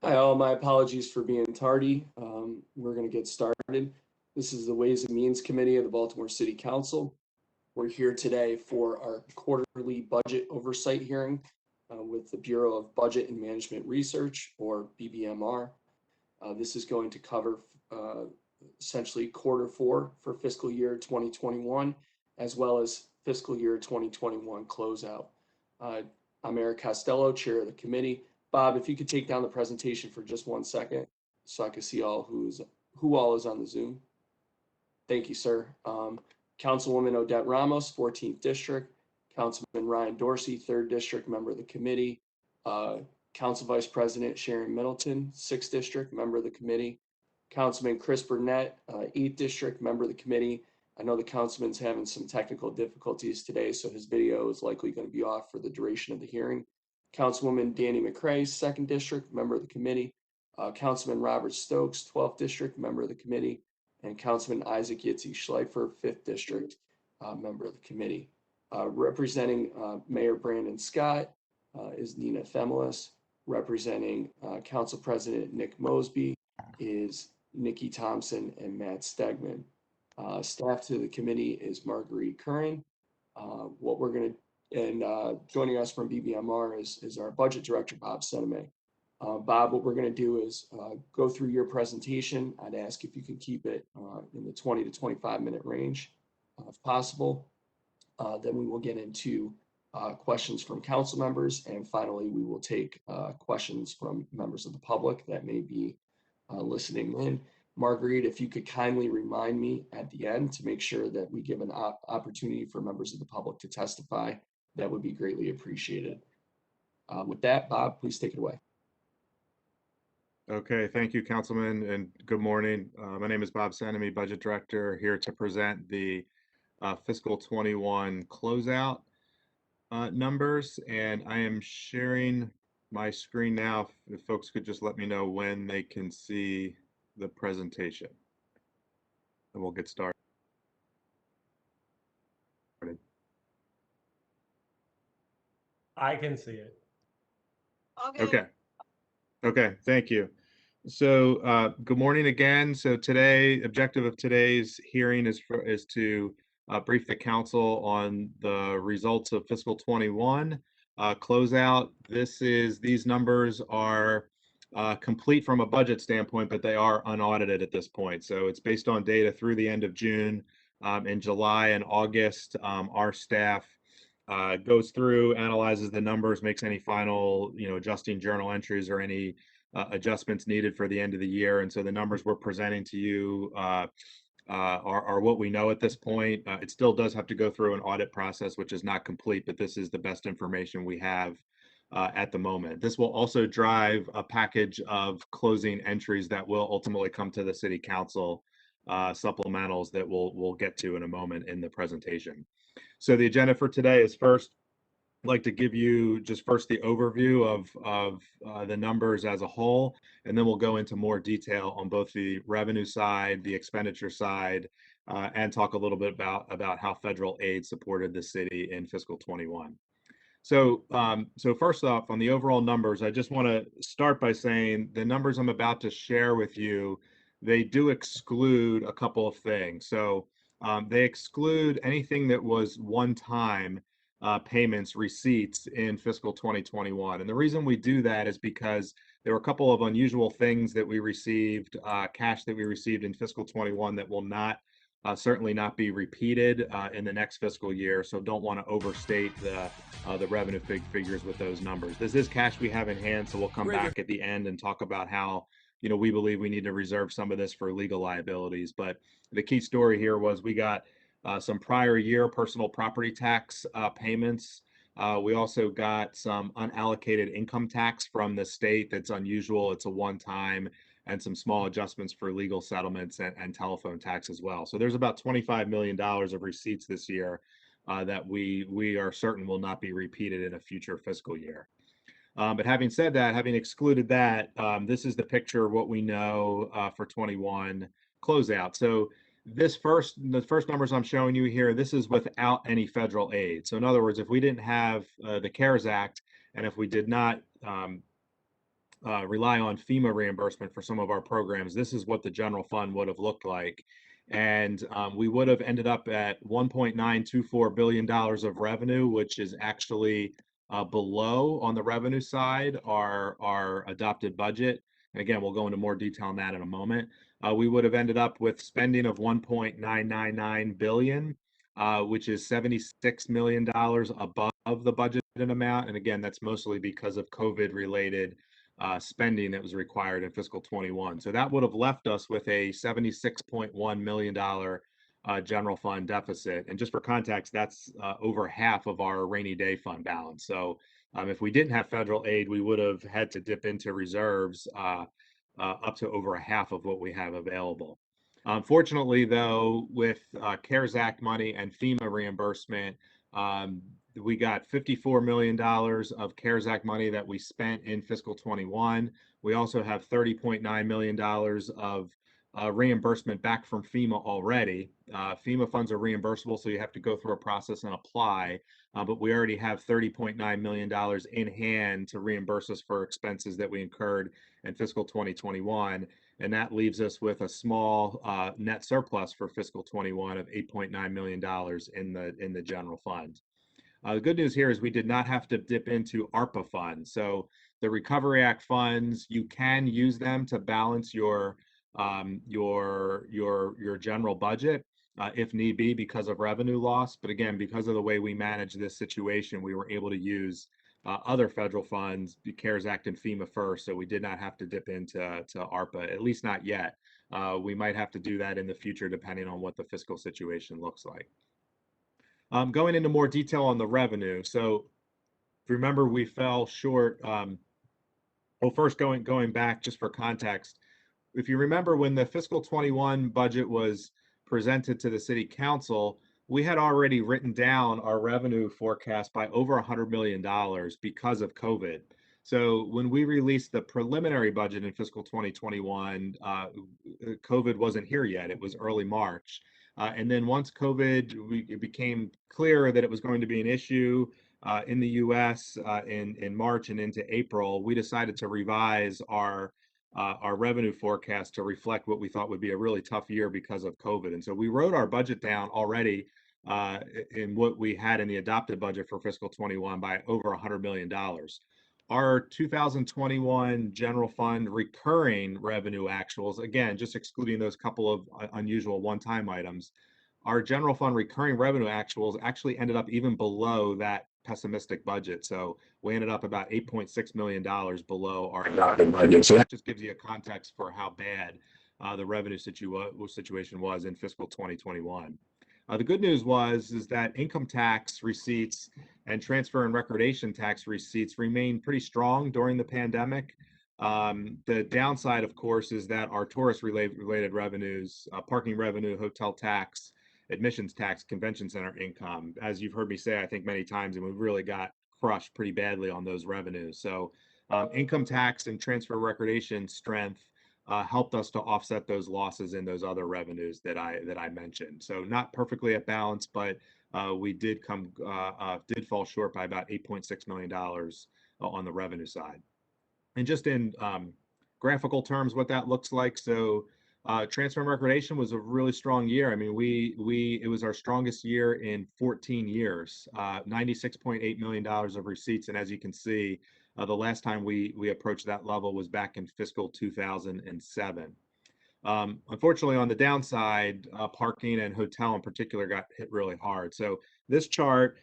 Hi, all. My apologies for being tardy. We're going to get started. This is the Ways and Means Committee of the Baltimore City Council. We're here today for our quarterly budget oversight hearing with the Bureau of Budget and Management Research, or BBMR. This is going to cover essentially quarter four for fiscal year 2021, as well as fiscal year 2021 closeout. I'm Eric Costello, chair of the committee. Bob, if you could take down the presentation for just 1 second so I can see who all is on the Zoom. Thank you, sir. Councilwoman Odette Ramos, 14th District. Councilman Ryan Dorsey, 3rd District, member of the committee. Council Vice President Sharon Middleton, 6th District, member of the committee. Councilman Chris Burnett, 8th District, member of the committee. I know the councilman's having some technical difficulties today, so his video is likely going to be off for the duration of the hearing. Councilwoman Danny McCrae, 2nd District, member of the committee. Councilman Robert Stokes, 12th District, member of the committee. And Councilman Isaac Yitzi Schleifer, 5th District, member of the committee. Representing Mayor Brandon Scott is Nina Themelis. Representing Council President Nick Mosby is Nikki Thompson and Matt Stegman. Staff to the committee is Marguerite Curran. Joining us from BBMR is our budget director, Bob Seneme. Bob, what we're going to do is go through your presentation. I'd ask if you can keep it in the 20 to 25 minute range, if possible. Then we will get into questions from council members, and finally we will take questions from members of the public that may be listening in. Marguerite, if you could kindly remind me at the end to make sure that we give an opportunity for members of the public to testify, that would be greatly appreciated. With that, Bob, please take it away. Okay, thank you, Councilman, and good morning. My name is Bob Seneme, Budget Director, here to present the Fiscal 21 closeout numbers, and I am sharing my screen now. If folks could just let me know when they can see the presentation, and we'll get started. I can see it. Okay, thank you. So good morning again. So objective of today's hearing is to brief the council on the results of fiscal 21 closeout. These numbers are complete from a budget standpoint, but they are unaudited at this point. So it's based on data through the end of June. In July and August, our staff goes through, analyzes the numbers, makes any final, adjusting journal entries or any adjustments needed for the end of the year. And so the numbers we're presenting to you are what we know at this point. It still does have to go through an audit process, which is not complete, but this is the best information we have at the moment. This will also drive a package of closing entries that will ultimately come to the City Council, supplementals that we'll get to in a moment in the presentation. So the agenda for today is first, I'd like to give you just first the overview of the numbers as a whole, and then we'll go into more detail on both the revenue side, the expenditure side, and talk a little bit about how federal aid supported the city in fiscal 21. So first off, on the overall numbers, I just want to start by saying the numbers I'm about to share with you, they do exclude a couple of things. So they exclude anything that was one-time payments, receipts in fiscal 2021. And the reason we do that is because there were a couple of unusual things that we received, cash that we received in fiscal 21 that will certainly not be repeated in the next fiscal year. So don't want to overstate the revenue figures with those numbers. This is cash we have in hand, so we'll come back at the end and talk about how we believe we need to reserve some of this for legal liabilities. But the key story here was we got some prior year personal property tax payments. We also got some unallocated income tax from the state that's unusual. It's a one-time, and some small adjustments for legal settlements and telephone tax as well. So there's about $25 million of receipts this year that we are certain will not be repeated in a future fiscal year. But having said that, having excluded that, this is the picture of what we know for 21 closeout. So the first numbers I'm showing you here, this is without any federal aid. So in other words, if we didn't have the CARES Act, and if we did not rely on FEMA reimbursement for some of our programs, this is what the general fund would have looked like. And we would have ended up at $1.924 billion of revenue, which is actually below on the revenue side our adopted budget. And again, we'll go into more detail on that in a moment. We would have ended up with spending of $1.999 billion, which is $76 million above the budgeted amount. And again, that's mostly because of COVID-related spending that was required in fiscal 21. So that would have left us with a $76.1 million general fund deficit. And just for context, that's over half of our rainy day fund balance. So if we didn't have federal aid, we would have had to dip into reserves up to over a half of what we have available. Fortunately, though, with CARES Act money and FEMA reimbursement, we got $54 million of CARES Act money that we spent in fiscal 21. We also have $30.9 million of reimbursement back from FEMA already. FEMA funds are reimbursable, so you have to go through a process and apply, but we already have $30.9 million in hand to reimburse us for expenses that we incurred in fiscal 2021. And that leaves us with a small net surplus for fiscal 21 of $8.9 million in the general fund. The good news here is we did not have to dip into ARPA funds. So the Recovery Act funds, you can use them to balance your general budget if need be because of revenue loss. But again, because of the way we manage this situation, we were able to use other federal funds, the CARES Act and FEMA first. So we did not have to dip into ARPA, at least not yet. We might have to do that in the future, depending on what the fiscal situation looks like. Going into more detail on the revenue. So if you remember, we fell short. Well, first going back just for context, if you remember when the fiscal 21 budget was presented to the city council, we had already written down our revenue forecast by over $100 million because of COVID. So when we released the preliminary budget in fiscal 2021, COVID wasn't here yet. It was early March. And then once COVID, it became clear that it was going to be an issue in the US in March and into April, we decided to revise our revenue forecast to reflect what we thought would be a really tough year because of COVID. And so we wrote our budget down already in what we had in the adopted budget for fiscal 21 by over $100 million. Our 2021 general fund recurring revenue actuals, again, just excluding those couple of unusual one-time items, our general fund recurring revenue actuals actually ended up even below that pessimistic budget. So we ended up about $8.6 million below our adopted budget. So that just gives you a context for how bad the revenue situation was in fiscal 2021. The good news is that income tax receipts and transfer and recordation tax receipts remained pretty strong during the pandemic. The downside, of course, is that our tourist-related revenues, parking revenue, hotel tax, admissions tax, convention center income, as you've heard me say, I think many times, and we really got crushed pretty badly on those revenues. So income tax and transfer recordation strength helped us to offset those losses in those other revenues that I mentioned. So not perfectly at balance, but we did fall short by about $8.6 million on the revenue side. And just in graphical terms, what that looks like. So transfer and recordation was a really strong year. I mean, it was our strongest year in 14 years, $96.8 million of receipts. And as you can see, the last time we approached that level was back in fiscal 2007. Unfortunately, on the downside, parking and hotel in particular got hit really hard. So this chart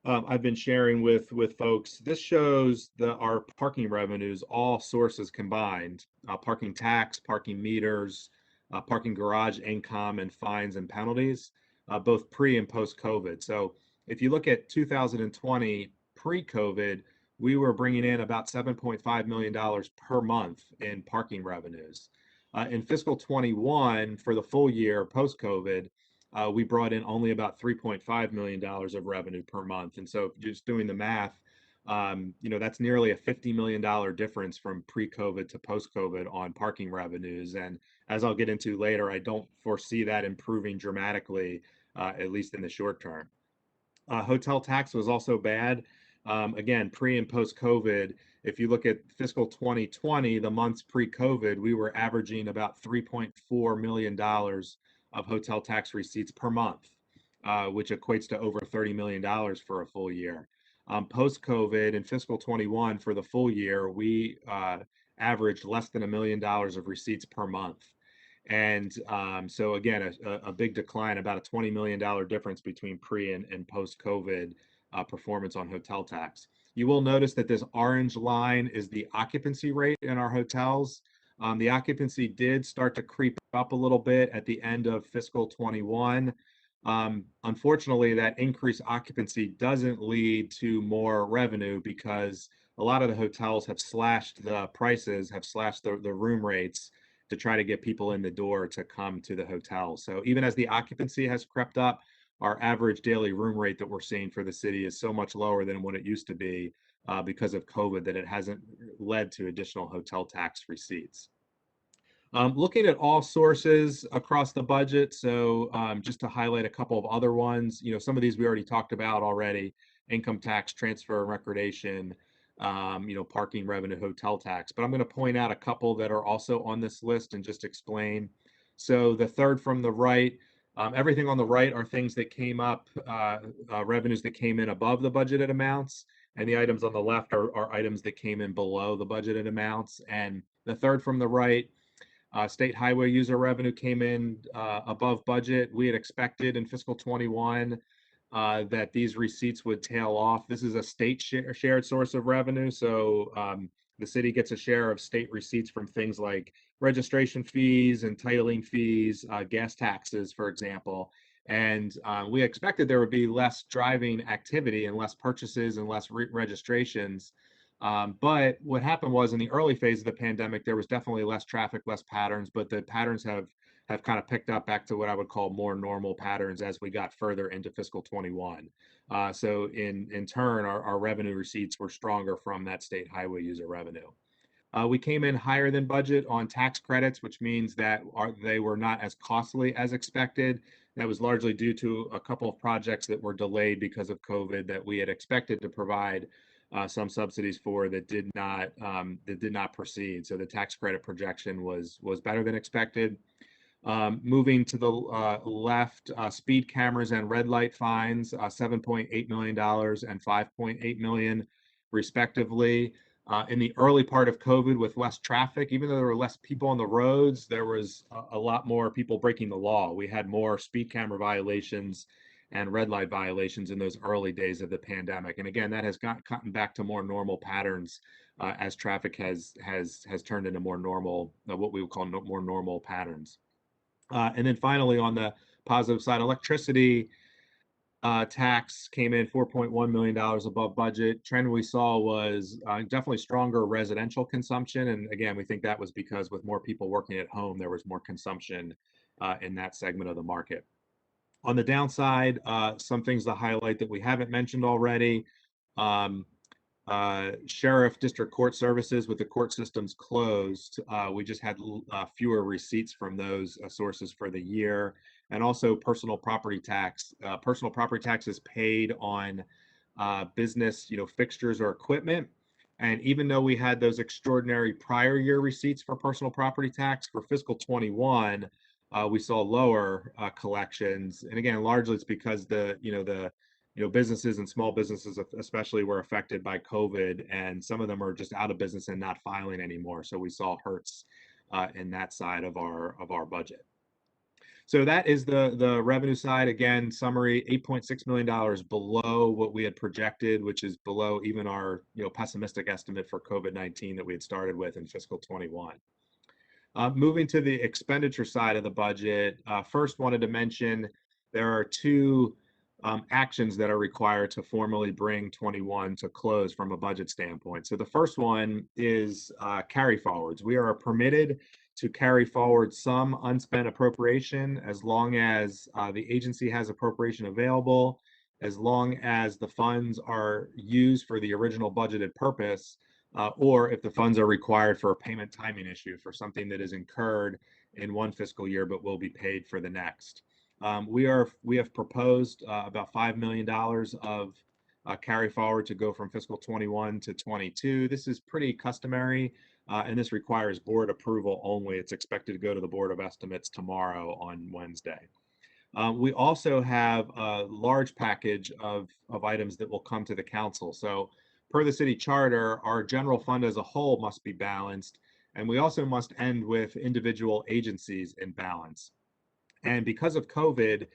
I've been sharing with folks, this shows our parking revenues, all sources combined, parking tax, parking meters, parking garage income, and fines and penalties, both pre and post COVID. So if you look at 2020 pre-COVID, we were bringing in about $7.5 million per month in parking revenues. In fiscal 21, for the full year post-COVID, we brought in only about $3.5 million of revenue per month. And so just doing the math, that's nearly a $50 million difference from pre-COVID to post-COVID on parking revenues. And as I'll get into later, I don't foresee that improving dramatically, at least in the short term. Hotel tax was also bad. Again, pre and post-COVID, if you look at fiscal 2020, the months pre-COVID, we were averaging about $3.4 million of hotel tax receipts per month, which equates to over $30 million for a full year. Post-COVID in fiscal 21 for the full year, we averaged less than $1 million of receipts per month. And so again, a big decline, about a $20 million difference between pre and post-COVID performance on hotel tax. You will notice that this orange line is the occupancy rate in our hotels. The occupancy did start to creep up a little bit at the end of fiscal 21. Unfortunately, that increased occupancy doesn't lead to more revenue because a lot of the hotels have slashed the prices, have slashed the room rates to try to get people in the door to come to the hotel. So even as the occupancy has crept up, our average daily room rate that we're seeing for the city is so much lower than what it used to be because of COVID that it hasn't led to additional hotel tax receipts. Looking at all sources across the budget, so just to highlight a couple of other ones, some of these we already talked about already: income tax, transfer and recordation, parking revenue, hotel tax. But I'm going to point out a couple that are also on this list and just explain. So the third from the right, everything on the right are things that came up, revenues that came in above the budgeted amounts, and the items on the left are items that came in below the budgeted amounts. And the third from the right, state highway user revenue came in above budget. We had expected in fiscal 21 that these receipts would tail off. This is a state shared source of revenue. So the city gets a share of state receipts from things like registration fees and titling fees, gas taxes, for example. And we expected there would be less driving activity and less purchases and less registrations. But what happened was in the early phase of the pandemic, there was definitely less traffic, less patterns, but the patterns have kind of picked up back to what I would call more normal patterns as we got further into fiscal 21. So in turn, our revenue receipts were stronger from that state highway user revenue. We came in higher than budget on tax credits, which means that they were not as costly as expected. That was largely due to a couple of projects that were delayed because of COVID that we had expected to provide some subsidies for that did not proceed. So the tax credit projection was better than expected. Moving to the left, speed cameras and red light fines, $7.8 million and $5.8 million respectively. In the early part of COVID with less traffic, even though there were less people on the roads, there was a lot more people breaking the law. We had more speed camera violations and red light violations in those early days of the pandemic. And again, that has gotten back to more normal patterns as traffic has turned into more normal, what we would call more normal patterns. And then finally, on the positive side, electricity tax came in $4.1 million above budget. Trend we saw was definitely stronger residential consumption. And again, we think that was because with more people working at home, there was more consumption in that segment of the market. On the downside, some things to highlight that we haven't mentioned already. Sheriff district court services, with the court systems closed, we just had fewer receipts from those sources for the year. And also personal property tax. Personal property tax is paid on business, fixtures or equipment. And even though we had those extraordinary prior year receipts for personal property tax for fiscal 21, we saw lower collections. And again, largely it's because the businesses and small businesses especially were affected by COVID, and some of them are just out of business and not filing anymore. So we saw hurts in that side of our budget. So that is the revenue side. Again, summary: $8.6 million below what we had projected, which is below even our pessimistic estimate for COVID-19 that we had started with in fiscal 21. Moving to the expenditure side of the budget, first wanted to mention there are two actions that are required to formally bring 21 to close from a budget standpoint. So the first one is carry forwards. We are permitted to carry forward some unspent appropriation as long as the agency has appropriation available, as long as the funds are used for the original budgeted purpose, or if the funds are required for a payment timing issue for something that is incurred in one fiscal year but will be paid for the next. We have proposed about $5 million of carry forward to go from fiscal 21 to 22. This is pretty customary, and this requires board approval only. It's expected to go to the Board of Estimates tomorrow on Wednesday. We also have a large package of items that will come to the council. So per the city charter, our general fund as a whole must be balanced, and we also must end with individual agencies in balance. And because of COVID,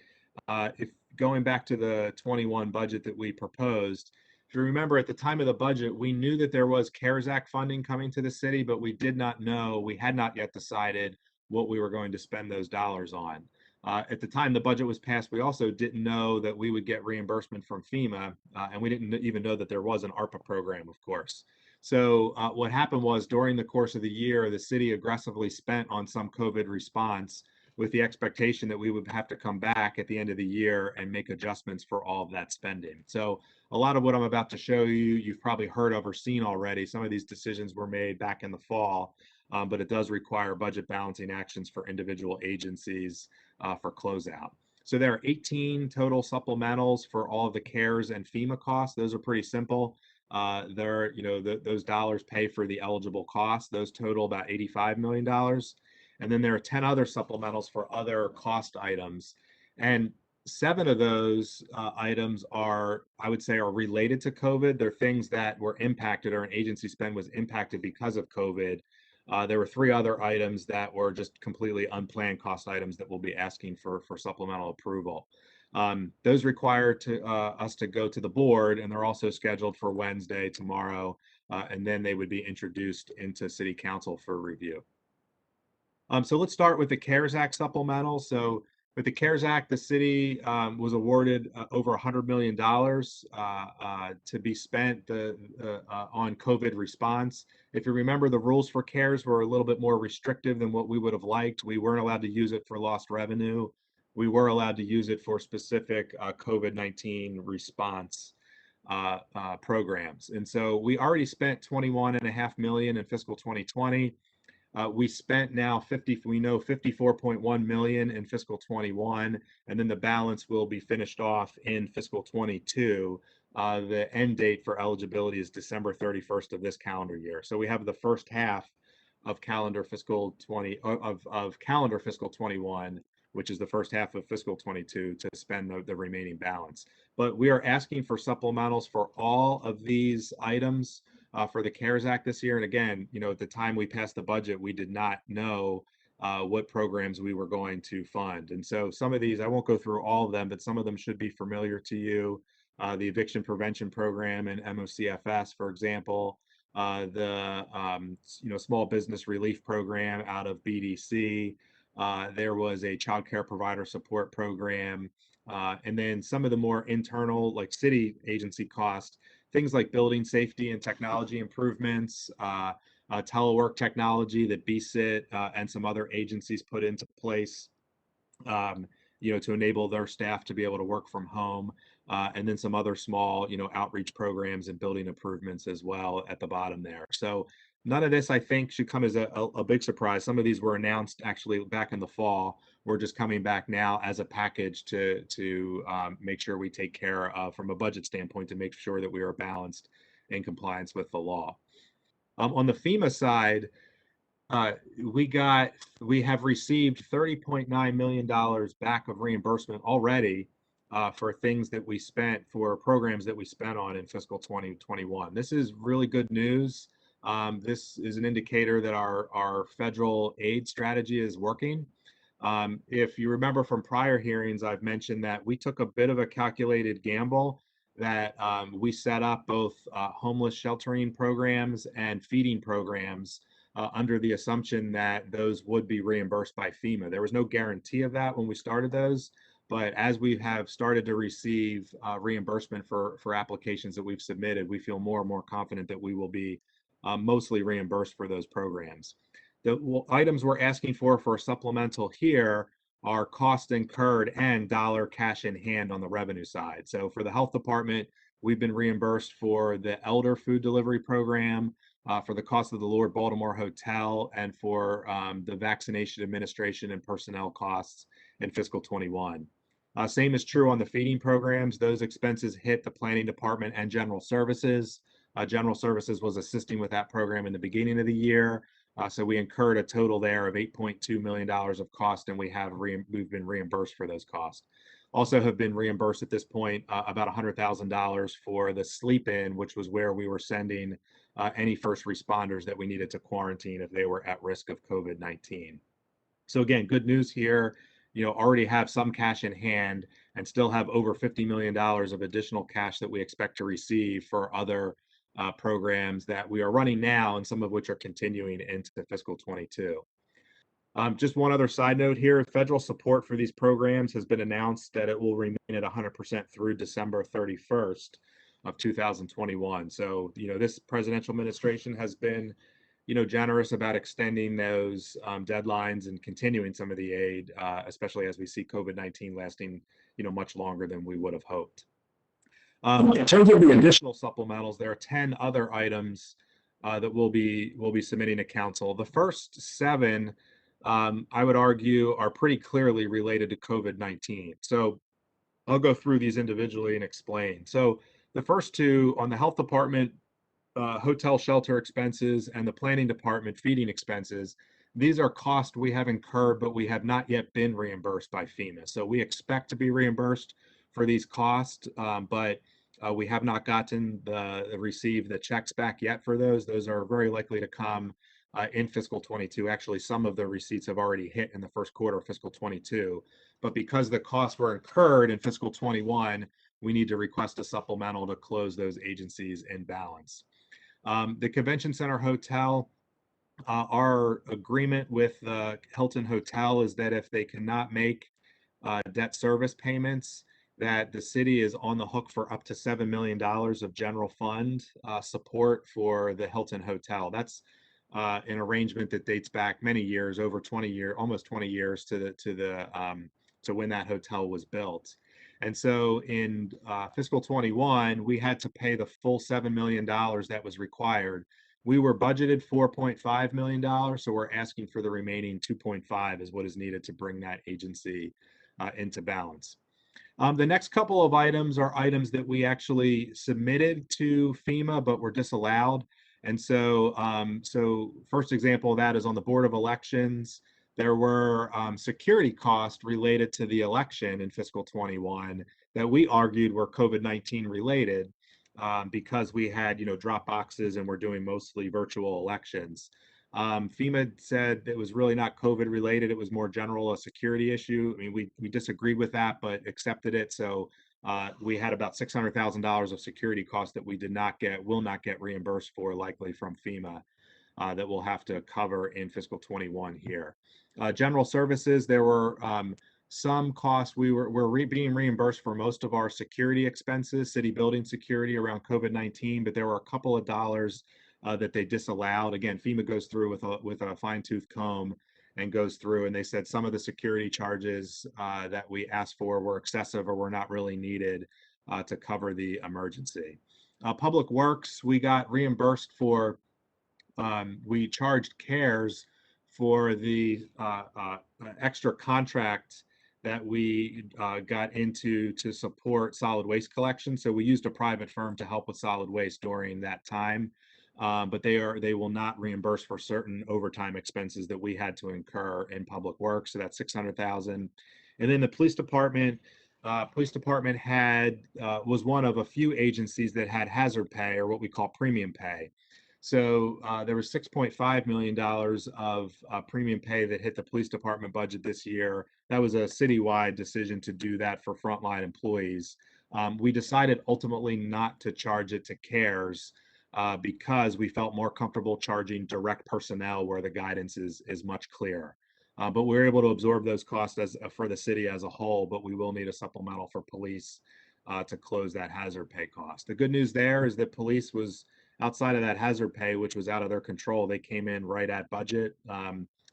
if going back to the 21 budget that we proposed, if you remember at the time of the budget, we knew that there was CARES Act funding coming to the city, but we did not know, we had not yet decided what we were going to spend those dollars on. At the time the budget was passed, we also didn't know that we would get reimbursement from FEMA, and we didn't even know that there was an ARPA program, of course. So what happened was during the course of the year, the city aggressively spent on some COVID response with the expectation that we would have to come back at the end of the year and make adjustments for all of that spending. So a lot of what I'm about to show you, you've probably heard of or seen already. Some of these decisions were made back in the fall, but it does require budget balancing actions for individual agencies for closeout. So there are 18 total supplementals for all of the CARES and FEMA costs. Those are pretty simple. Those dollars pay for the eligible costs. Those total about $85 million. And then there are 10 other supplementals for other cost items. And 7 of those items are, I would say, are related to COVID. They're things that were impacted or an agency spend was impacted because of COVID. There were 3 other items that were just completely unplanned cost items that we'll be asking for supplemental approval. Those require us to go to the board, and they're also scheduled for Wednesday, tomorrow, and then they would be introduced into City Council for review. So let's start with the CARES Act supplemental. So with the CARES Act, the city was awarded over $100 million to be spent on COVID response. If you remember, the rules for CARES were a little bit more restrictive than what we would have liked. We weren't allowed to use it for lost revenue. We were allowed to use it for specific COVID-19 response programs. And so we already spent $21.5 million in fiscal 2020. We spent now 54.1 million in fiscal 21, and then the balance will be finished off in fiscal 22. The end date for eligibility is December 31st of this calendar year. So we have the first half of calendar fiscal 21, which is the first half of fiscal 22, to spend the remaining balance. But we are asking for supplementals for all of these items for the CARES Act this year. And again, at the time we passed the budget, we did not know what programs we were going to fund. And so some of these, I won't go through all of them, but some of them should be familiar to you. The Eviction Prevention Program and MOCFS, for example, the Small Business Relief Program out of BDC. There was a Child Care Provider Support Program. And then some of the more internal, like city agency costs, things like building safety and technology improvements, telework technology that BSIT and some other agencies put into place, to enable their staff to be able to work from home, and then some other small, outreach programs and building improvements as well at the bottom there. So none of this, I think, should come as a big surprise. Some of these were announced actually back in the fall. We're just coming back now as a package to make sure we take care of, from a budget standpoint, to make sure that we are balanced in compliance with the law. On the FEMA side, we have received $30.9 million back of reimbursement already for things that we spent, for programs that we spent on in fiscal 2021. This is really good news. This is an indicator that our federal aid strategy is working. If you remember from prior hearings, I've mentioned that we took a bit of a calculated gamble, that we set up both homeless sheltering programs and feeding programs under the assumption that those would be reimbursed by FEMA. There was no guarantee of that when we started those, but as we have started to receive reimbursement for applications that we've submitted, we feel more and more confident that we will be mostly reimbursed for those programs. The items we're asking for a supplemental here are cost incurred and dollar cash in hand on the revenue side. So for the health department, we've been reimbursed for the elder food delivery program, for the cost of the Lord Baltimore Hotel, and for the vaccination administration and personnel costs in fiscal 21. Same is true on the feeding programs. Those expenses hit the planning department and general services. General services was assisting with that program in the beginning of the year. So we incurred a total there of $8.2 million of cost, and we've been reimbursed for those costs. Also have been reimbursed at this point about $100,000 for the sleep-in, which was where we were sending any first responders that we needed to quarantine if they were at risk of COVID-19. So again, good news here, already have some cash in hand and still have over $50 million of additional cash that we expect to receive for other programs that we are running now, and some of which are continuing into fiscal 22. Just one other side note here, federal support for these programs has been announced that it will remain at 100% through December 31st of 2021. So, this presidential administration has been, generous about extending those deadlines and continuing some of the aid, especially as we see COVID-19 lasting, much longer than we would have hoped. In terms of the additional supplementals, there are 10 other items that we'll be submitting to council. The first 7, I would argue, are pretty clearly related to COVID-19. So I'll go through these individually and explain. So the first 2 on the health department, hotel shelter expenses, and the planning department feeding expenses, these are costs we have incurred, but we have not yet been reimbursed by FEMA. So we expect to be reimbursed for these costs, but we have not received the checks back yet for those. Those are very likely to come in fiscal 22. Actually, some of the receipts have already hit in the first quarter of fiscal 22. But because the costs were incurred in fiscal 21, we need to request a supplemental to close those agencies in balance. The Convention Center Hotel, our agreement with the Hilton Hotel is that if they cannot make debt service payments, that the city is on the hook for up to $7 million of general fund support for the Hilton Hotel. That's an arrangement that dates back many years, over 20 years, almost 20 years to when that hotel was built. And so in fiscal 21, we had to pay the full $7 million that was required. We were budgeted $4.5 million, so we're asking for the remaining 2.5 is what is needed to bring that agency into balance. The next couple of items are items that we actually submitted to FEMA, but were disallowed. And so, first example of that is on the Board of Elections. There were security costs related to the election in fiscal 21 that we argued were COVID-19 related because we had, drop boxes and we're doing mostly virtual elections. FEMA said it was really not COVID related. It was more general a security issue. I mean, we disagreed with that, but accepted it. So we had about $600,000 of security costs that we will not get reimbursed for, likely from FEMA, that we'll have to cover in fiscal 21 here. General services, there were some costs. We're being reimbursed for most of our security expenses, city building security around COVID-19, but there were a couple of dollars that they disallowed. Again, FEMA goes through with a fine-tooth comb and goes through, and they said some of the security charges that we asked for were excessive or were not really needed to cover the emergency. Public Works, we got reimbursed for, we charged CARES for the extra contract that we got into to support solid waste collection. So we used a private firm to help with solid waste during that time. But they will not reimburse for certain overtime expenses that we had to incur in Public Works. So that's $600,000. And then the police department was one of a few agencies that had hazard pay, or what we call premium pay. So there was $6.5 million of premium pay that hit the police department budget this year. That was a citywide decision to do that for frontline employees. We decided ultimately not to charge it to CARES because we felt more comfortable charging direct personnel where the guidance is much clearer. But we're able to absorb those costs for the city as a whole, but we will need a supplemental for police to close that hazard pay cost. The good news there is that police was outside of that hazard pay, which was out of their control. They came in right at budget.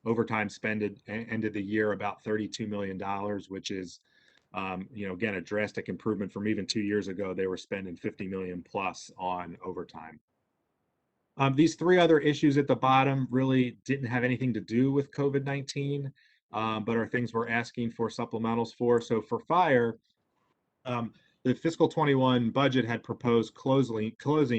Overtime spend ended the year about $32 million, which is, again, a drastic improvement from even 2 years ago. They were spending $50 million plus on overtime. These 3 other issues at the bottom really didn't have anything to do with COVID-19. but are things we're asking for supplementals for. So for fire, the fiscal 21 budget had proposed closing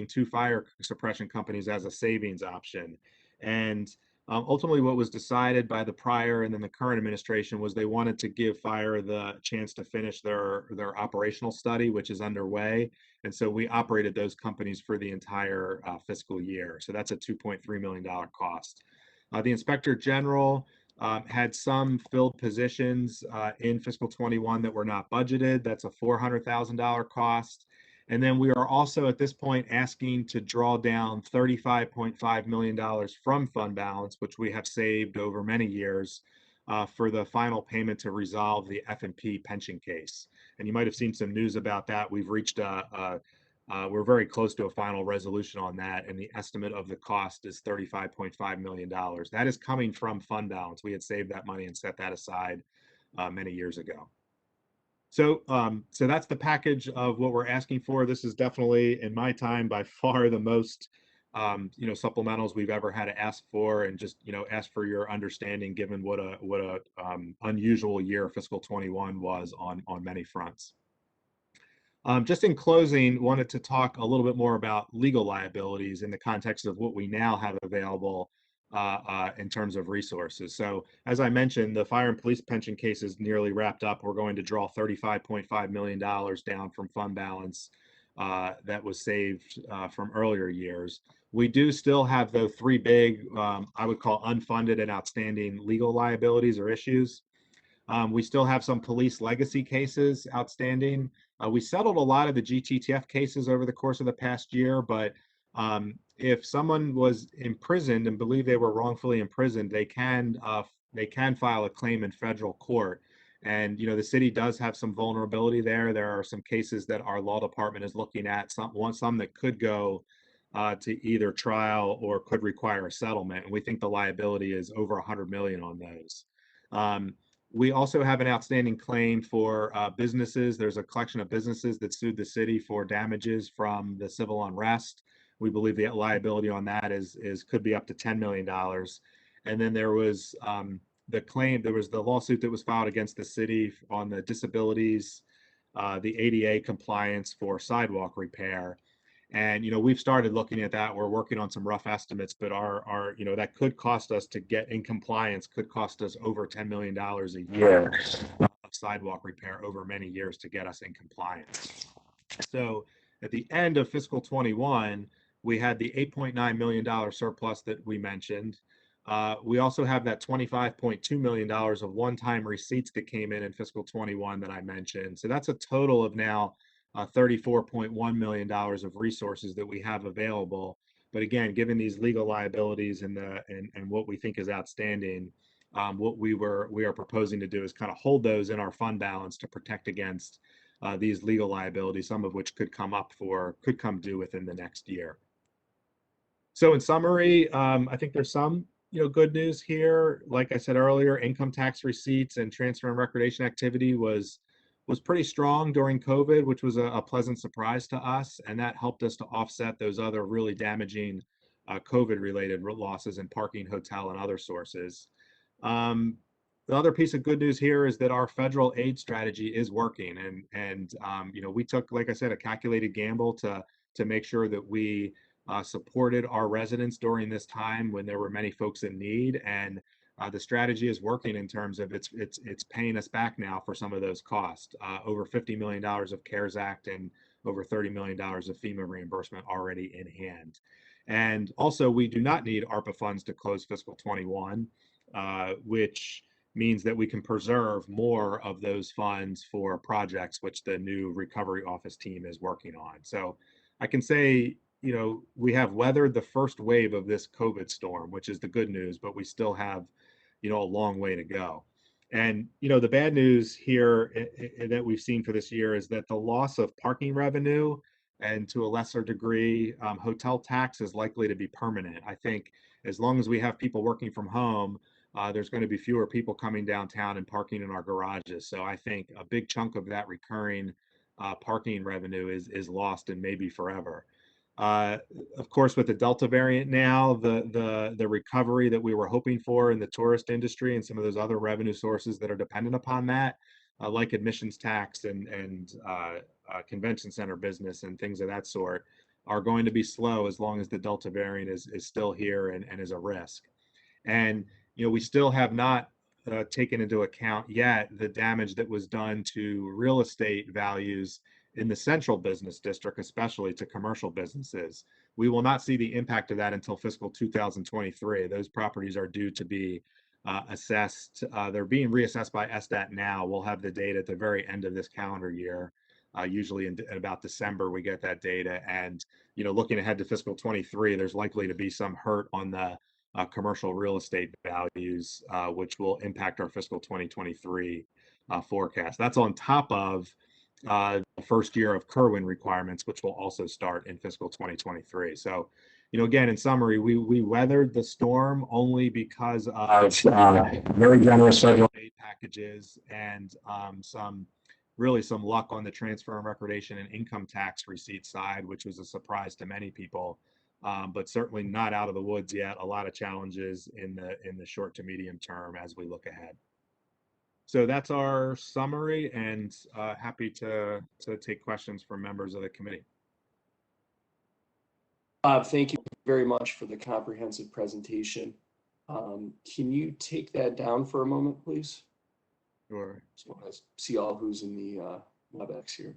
2 fire suppression companies as a savings option. And ultimately what was decided by the prior and then the current administration was they wanted to give fire the chance to finish their operational study, which is underway. And so we operated those companies for the entire fiscal year. So that's a $2.3 million cost. The Inspector General had some filled positions in fiscal 21 that were not budgeted. That's a $400,000 cost. And then we are also at this point asking to draw down $35.5 million from fund balance, which we have saved over many years for the final payment to resolve the F&P pension case. And you might have seen some news about that. We've reached we're very close to a final resolution on that, and the estimate of the cost is $35.5 million. That is coming from fund balance. We had saved that money and set that aside many years ago. So that's the package of what we're asking for. This is definitely, in my time, by far the most supplementals we've ever had to ask for, and just ask for your understanding given what a unusual year fiscal 21 was on many fronts. Just in closing, wanted to talk a little bit more about legal liabilities in the context of what we now have available in terms of resources. So as I mentioned, the fire and police pension case is nearly wrapped up. We're going to draw $35.5 million down from fund balance that was saved from earlier years. We do still have the 3 big, I would call unfunded and outstanding legal liabilities or issues. We still have some police legacy cases outstanding. We settled a lot of the GTTF cases over the course of the past year, but if someone was imprisoned and believe they were wrongfully imprisoned, they can file a claim in federal court. And the city does have some vulnerability there. There are some cases that our law department is looking at, some that could go to either trial or could require a settlement. And we think the liability is over 100 million on those. We also have an outstanding claim for businesses. There's a collection of businesses that sued the city for damages from the civil unrest. We believe the liability on that could be up to $10 million. And then there was the lawsuit that was filed against the city on the disabilities, the ADA compliance for sidewalk repair. And we've started looking at that. We're working on some rough estimates, but our that could cost us to get in compliance, could cost us over $10 million a year of sidewalk repair over many years to get us in compliance. So at the end of fiscal 21, we had the $8.9 million surplus that we mentioned. We also have that $25.2 million of one-time receipts that came in fiscal 21 that I mentioned. So that's a total of now $34.1 million of resources that we have available. But again, given these legal liabilities and what we think is outstanding, what we are proposing to do is kind of hold those in our fund balance to protect against these legal liabilities, some of which could come due within the next year. So in summary, I think there's some good news here. Like I said earlier, income tax receipts and transfer and recordation activity was pretty strong during COVID, which was a pleasant surprise to us. And that helped us to offset those other really damaging COVID-related losses in parking, hotel, and other sources. The other piece of good news here is that our federal aid strategy is working. And we took, like I said, a calculated gamble to make sure that we supported our residents during this time when there were many folks in need. And the strategy is working in terms of it's paying us back now for some of those costs. Over $50 million of CARES Act and over $30 million of FEMA reimbursement already in hand. And also, we do not need ARPA funds to close fiscal 21, which means that we can preserve more of those funds for projects which the new recovery office team is working on. So I can say, we have weathered the first wave of this COVID storm, which is the good news, but we still have a long way to go. And the bad news here that we've seen for this year is that the loss of parking revenue and to a lesser degree hotel tax is likely to be permanent. I think as long as we have people working from home, there's going to be fewer people coming downtown and parking in our garages. So I think a big chunk of that recurring parking revenue is lost and maybe forever. Of course, with the Delta variant now, the recovery that we were hoping for in the tourist industry and some of those other revenue sources that are dependent upon that, like admissions tax and convention center business and things of that sort, are going to be slow as long as the Delta variant is still here and is a risk. And we still have not taken into account yet the damage that was done to real estate values in the central business district, especially to commercial businesses. We will not see the impact of that until fiscal 2023. Those properties are due to be assessed. They're being reassessed by SDAT now. We'll have the data at the very end of this calendar year. Usually in about December, we get that data. And, looking ahead to fiscal 23, there's likely to be some hurt on the commercial real estate values, which will impact our fiscal 2023 forecast. That's on top of the first year of Kerwin requirements, which will also start in fiscal 2023. So, again, in summary, we weathered the storm only because of very generous federal aid packages and some luck on the transfer and recordation and income tax receipt side, which was a surprise to many people. But certainly not out of the woods yet. A lot of challenges in the short to medium term as we look ahead. So that's our summary, and happy to take questions from members of the committee. Bob, thank you very much for the comprehensive presentation. Can you take that down for a moment, please? Sure. Just want to see all who's in the WebEx here.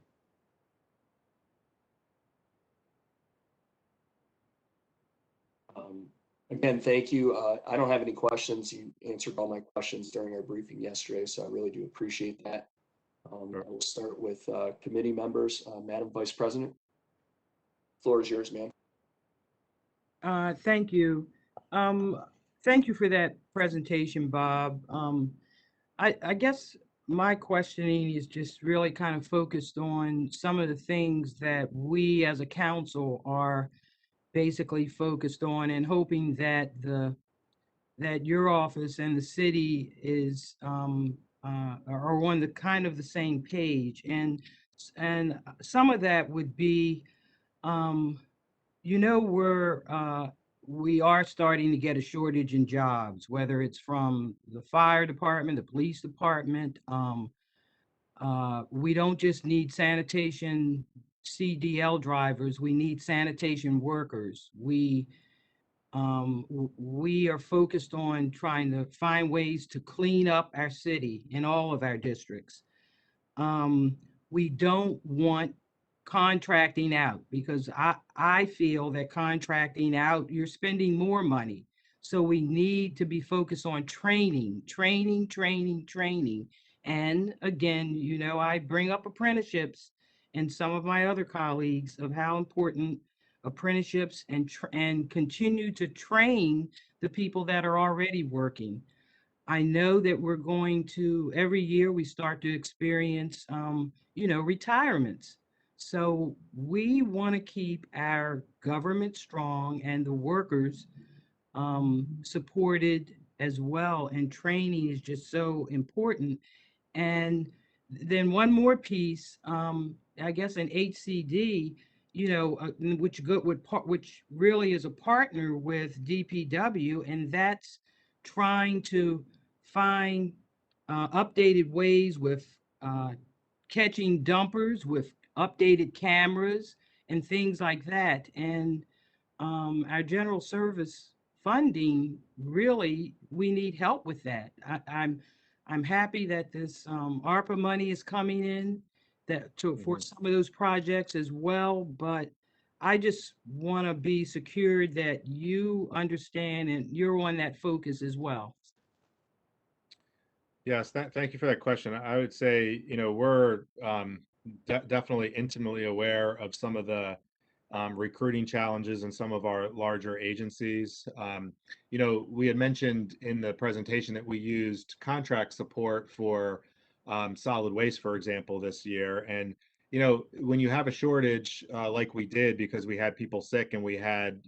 Again, thank you. I don't have any questions. You answered all my questions during our briefing yesterday, so I really do appreciate that. Sure. I will start with committee members. Madam Vice President, floor is yours, ma'am. Thank you. Thank you for that presentation, Bob. I guess my questioning is just really kind of focused on some of the things that we as a council are basically focused on, and hoping that that your office and the city is are on the kind of the same page. And some of that would be, we are starting to get a shortage in jobs, whether it's from the fire department, the police department. We don't just need sanitation CDL drivers, we need sanitation workers. We are focused on trying to find ways to clean up our city in all of our districts. We don't want contracting out, because I feel that contracting out, you're spending more money. So we need to be focused on training. And again, I bring up apprenticeships and some of my other colleagues of how important apprenticeships and continue to train the people that are already working. I know that we're going to, every year we start to experience, retirements. So we want to keep our government strong and the workers supported as well. And training is just so important. And then one more piece, I guess an HCD, which really is a partner with DPW, and that's trying to find updated ways with catching dumpers with updated cameras and things like that. And our general service funding, really, we need help with that. I'm happy that this ARPA money is coming in for some of those projects as well, but I just want to be secured that you understand and you're on that focus as well. Yes, thank you for that question. I would say, we're definitely intimately aware of some of the recruiting challenges in some of our larger agencies. We had mentioned in the presentation that we used contract support for solid waste, for example, this year. And, when you have a shortage like we did, because we had people sick and we had,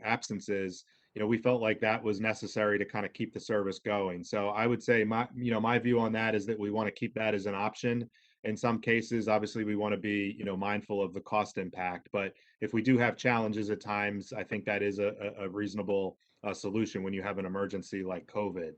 absences, we felt like that was necessary to kind of keep the service going. So I would say my view on that is that we want to keep that as an option In some cases, obviously, we want to be, mindful of the cost impact. But if we do have challenges at times, I think that is a reasonable solution when you have an emergency like COVID.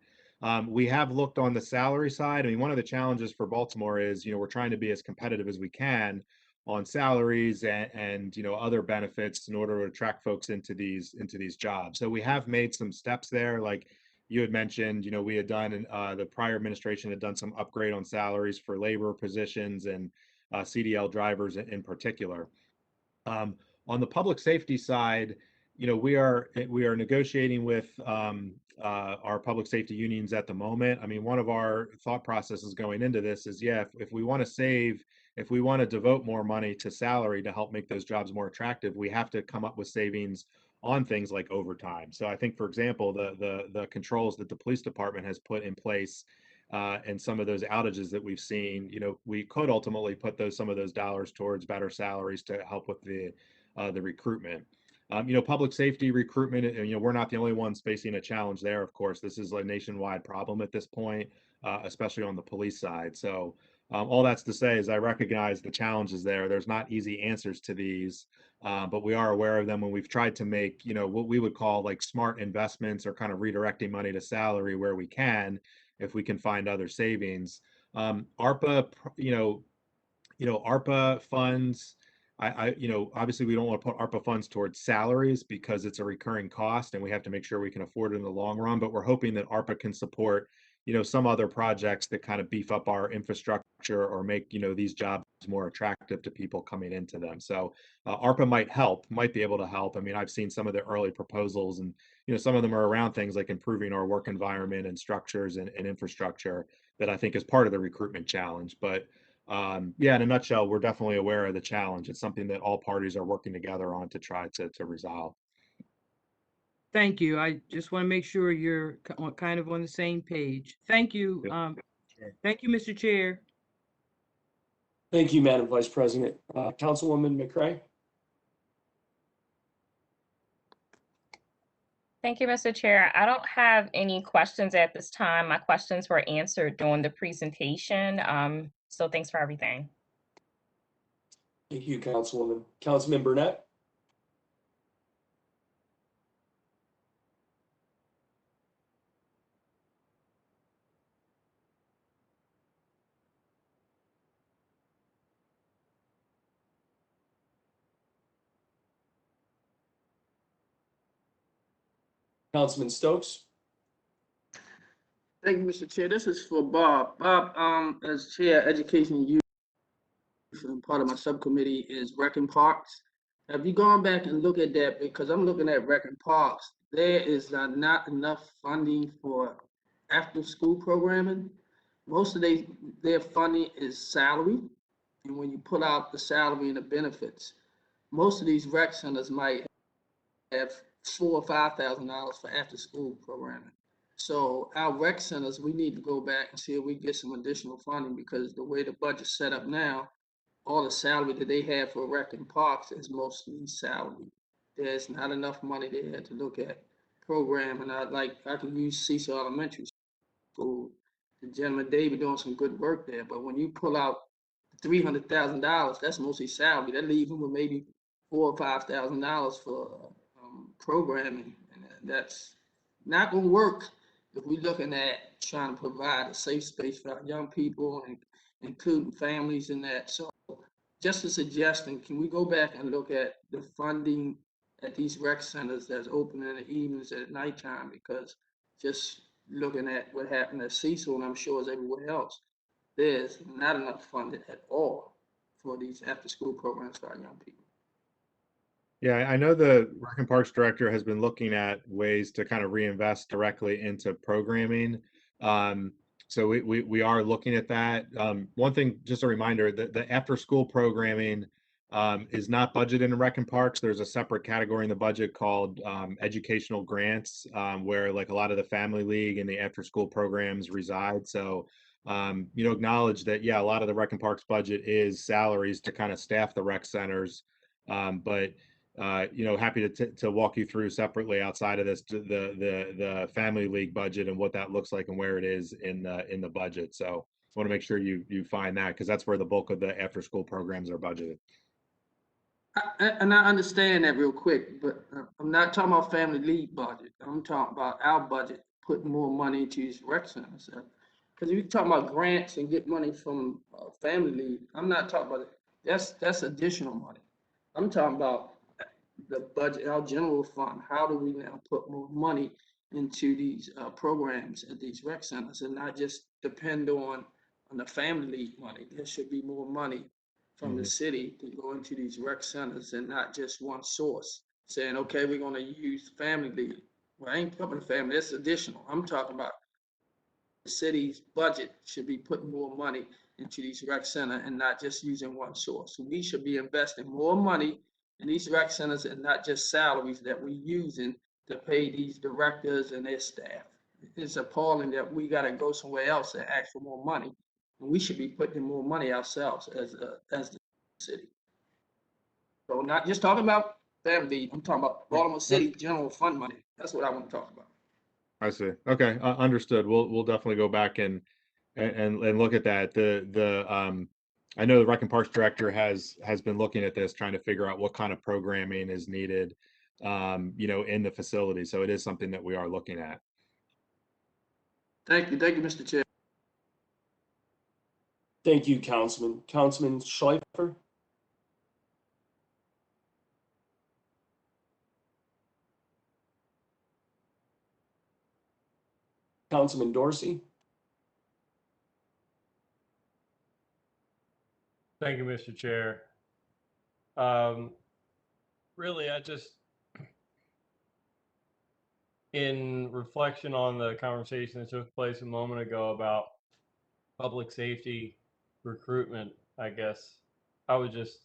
We have looked on the salary side. I mean, one of the challenges for Baltimore is, we're trying to be as competitive as we can on salaries and other benefits in order to attract folks into these jobs. So we have made some steps there, like you had mentioned. We had done the prior administration had done some upgrade on salaries for labor positions and CDL drivers in particular. On the public safety side, we are negotiating with our public safety unions at the moment. I mean, one of our thought processes going into this is, if we want to save, if we want to devote more money to salary to help make those jobs more attractive, we have to come up with savings on things like overtime. So I think, for example, the controls that the police department has put in place and some of those outages that we've seen, we could ultimately put some of those dollars towards better salaries to help with the recruitment. Public safety recruitment, we're not the only ones facing a challenge there. Of course, this is a nationwide problem at this point, especially on the police side. So all that's to say is I recognize the challenges there. There's not easy answers to these, but we are aware of them when we've tried to make, what we would call like smart investments or kind of redirecting money to salary where we can, if we can find other savings. ARPA, ARPA funds, obviously we don't want to put ARPA funds towards salaries because it's a recurring cost and we have to make sure we can afford it in the long run, but we're hoping that ARPA can support, some other projects that kind of beef up our infrastructure or make, these jobs more attractive to people coming into them. So ARPA might be able to help. I mean, I've seen some of the early proposals and, some of them are around things like improving our work environment and structures and infrastructure that I think is part of the recruitment challenge. But in a nutshell, we're definitely aware of the challenge. It's something that all parties are working together on to try to resolve. Thank you. I just want to make sure you're kind of on the same page. Thank you. Sure. Thank you, Mr. Chair. Thank you, Madam Vice President. Councilwoman McCray? Thank you, Mr. Chair. I don't have any questions at this time. My questions were answered during the presentation. So thanks for everything. Thank you, Councilwoman. Councilman Burnett? Councilman Stokes? Thank you, Mr. Chair. This is for Bob. Bob, as Chair, Education and Youth, and part of my subcommittee is Rec and Parks. Have you gone back and looked at that? Because I'm looking at Rec and Parks. There is not enough funding for after-school programming. Most of their funding is salary. And when you pull out the salary and the benefits, most of these rec centers might have $4,000 or $5,000 for after-school programming. So our rec centers, we need to go back and see if we get some additional funding, because the way the budget's set up now, all the salary that they have for rec and parks is mostly salary. There's not enough money there to look at programming. I can use Cecil Elementary School. The gentleman David doing some good work there, but when you pull out $300,000, that's mostly salary. That leaves him with maybe $4,000 or $5,000 for programming, and that's not going to work if we're looking at trying to provide a safe space for our young people and including families in that. So just a suggestion, can we go back and look at the funding at these rec centers that's open in the evenings at nighttime? Because just looking at what happened at Cecil, and I'm sure as everywhere else, there's not enough funding at all for these after-school programs for our young people. Yeah, I know the Rec and Parks Director has been looking at ways to kind of reinvest directly into programming. So we are looking at that. One thing, just a reminder, that the after-school programming is not budgeted in Rec and Parks. There's a separate category in the budget called educational grants, where like a lot of the Family League and the after-school programs reside. So acknowledge that, a lot of the Rec and Parks budget is salaries to kind of staff the rec centers, but happy to walk you through separately outside of this the Family League budget and what that looks like and where it is in the budget. So want to make sure you find that, because that's where the bulk of the after school programs are budgeted. And I understand that real quick, but I'm not talking about family leave budget. I'm talking about our budget, putting more money into these rec centers. Because if you're talking about grants and get money from family leave, I'm not talking about it. That's additional money. I'm talking about the budget, our general fund. How do we now put more money into these programs at these rec centers and not just depend on the family leave money? There should be more money from the city to go into these rec centers and not just one source saying, okay, we're going to use family leave. Well, I ain't covering family, that's additional. I'm talking about the city's budget should be putting more money into these rec centers and not just using one source. We should be investing more money in these rec centers and not just salaries that we're using to pay these directors and their staff. It's appalling that we got to go somewhere else and ask for more money. And we should be putting more money ourselves as the city. So not just talking about family, I'm talking about Baltimore City general fund money. That's what I want to talk about. I see. Okay, understood. We'll definitely go back and look at that. I know the Rec and Parks Director has been looking at this, trying to figure out what kind of programming is needed, in the facility. So it is something that we are looking at. Thank you, Mr. Chair. Thank you, Councilman. Councilman Schleifer? Councilman Dorsey? Thank you, Mr. Chair. Really, in reflection on the conversation that took place a moment ago about public safety recruitment, I guess I would just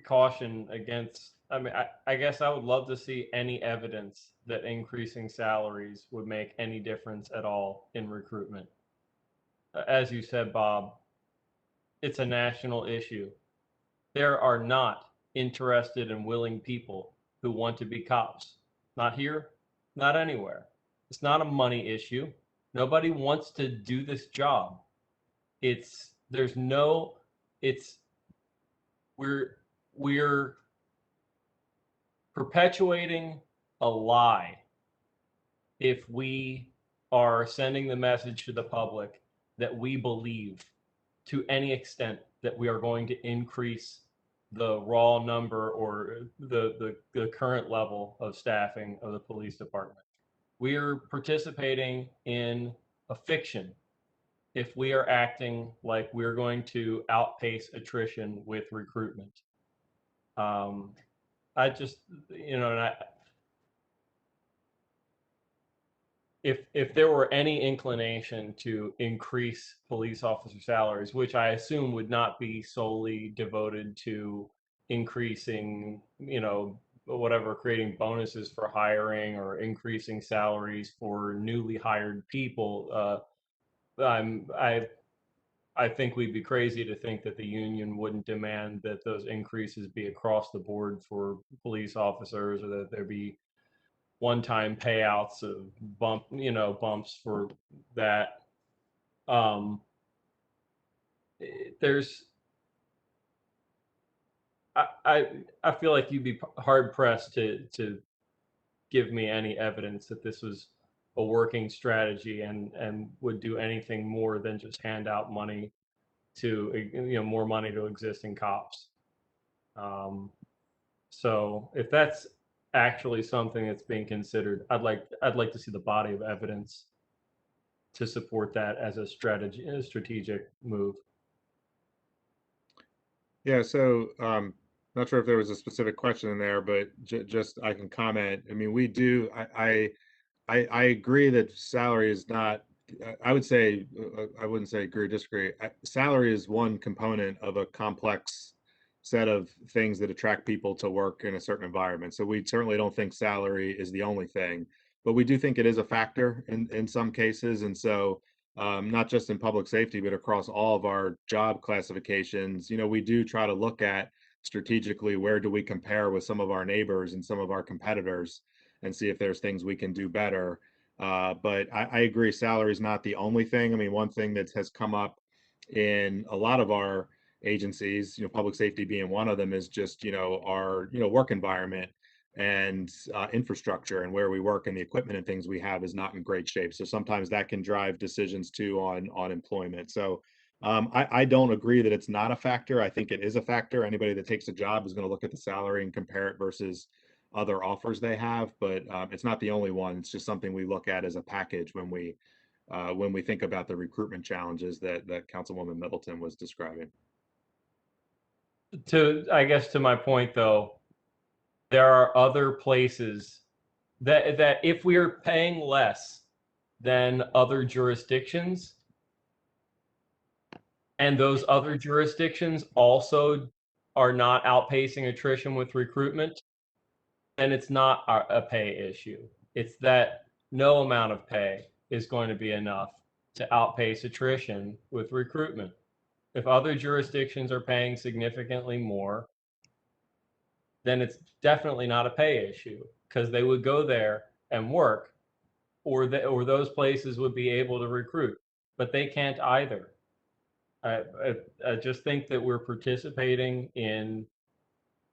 caution against, I guess I would love to see any evidence that increasing salaries would make any difference at all in recruitment. As you said, Bob, it's a national issue. There are not interested and willing people who want to be cops. Not here, not anywhere. It's not a money issue. Nobody wants to do this job. We're perpetuating a lie if we are sending the message to the public that we believe to any extent that we are going to increase the raw number or the current level of staffing of the police department. We are participating in a fiction if we are acting like we're going to outpace attrition with recruitment. I just, if there were any inclination to increase police officer salaries, which I assume would not be solely devoted to increasing, creating bonuses for hiring or increasing salaries for newly hired people, I think we'd be crazy to think that the union wouldn't demand that those increases be across the board for police officers, or that there be one-time payouts of bumps for that. I feel like you'd be hard pressed to give me any evidence that this was a working strategy and would do anything more than just hand out money to, more money to existing cops. So if that's actually something that's being considered, I'd like to see the body of evidence to support that as a strategic move. Yeah, so not sure if there was a specific question in there, but just I can comment. I mean, we do. I agree that salary is not. I would say I wouldn't say agree or disagree. Salary is one component of a complex set of things that attract people to work in a certain environment. So we certainly don't think salary is the only thing, but we do think it is a factor in some cases. And so not just in public safety, but across all of our job classifications, we do try to look at strategically where do we compare with some of our neighbors and some of our competitors and see if there's things we can do better. But I agree, salary is not the only thing. I mean, one thing that has come up in a lot of our agencies, public safety being one of them, is just, our, work environment and infrastructure, and where we work and the equipment and things we have is not in great shape. So sometimes that can drive decisions too on employment. So I don't agree that it's not a factor. I think it is a factor. Anybody that takes a job is going to look at the salary and compare it versus other offers they have, but it's not the only one. It's just something we look at as a package when we think about the recruitment challenges that Councilwoman Middleton was describing. I guess to my point though, there are other places that if we are paying less than other jurisdictions, and those other jurisdictions also are not outpacing attrition with recruitment, then it's not a pay issue. It's that no amount of pay is going to be enough to outpace attrition with recruitment. If other jurisdictions are paying significantly more, then it's definitely not a pay issue, because they would go there and work, or those places would be able to recruit, but they can't either. I just think that we're participating in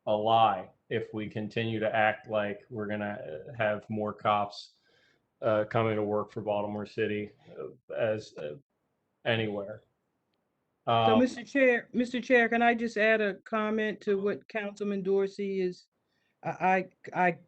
a lie if we continue to act like we're going to have more cops coming to work for Baltimore City as anywhere. So, Mr. Chair, can I just add a comment to what Councilman Dorsey is? I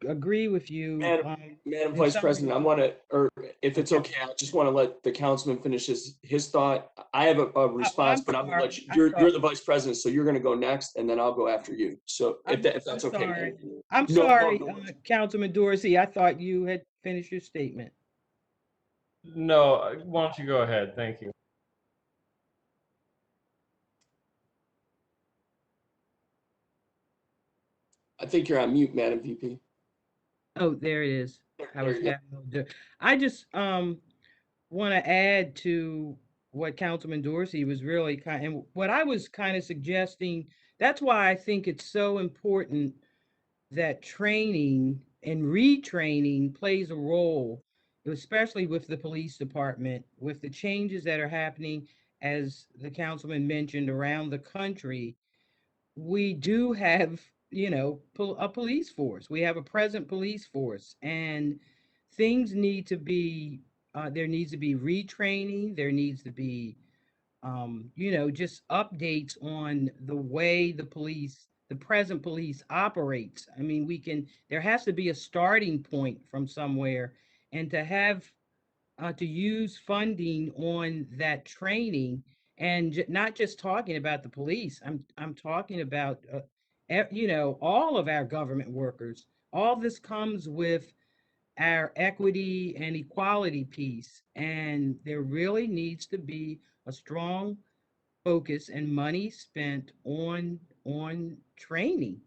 agree with you. Madam Vice President, I want to, or if it's okay, I just want to let the councilman finish his thought. I have a response, but I'm going to let you, you're the Vice President, so you're going to go next, and then I'll go after you. So if that's okay. I'm sorry, Councilman Dorsey, I thought you had finished your statement. No, why don't you go ahead? Thank you. I think you're on mute, Madam VP. Oh, there it is. I just want to add to what Councilman Dorsey was really and what I was kind of suggesting. That's why I think it's so important that training and retraining plays a role, especially with the police department, with the changes that are happening, as the councilman mentioned, around the country. We do have, a police force. We have a present police force, and things need to be, there needs to be retraining. There needs to be, just updates on the way the present police operates. I mean, there has to be a starting point from somewhere, and to have, to use funding on that training, and not just talking about the police. I'm talking about, all of our government workers. All this comes with our equity and equality piece, and there really needs to be a strong focus and money spent on training.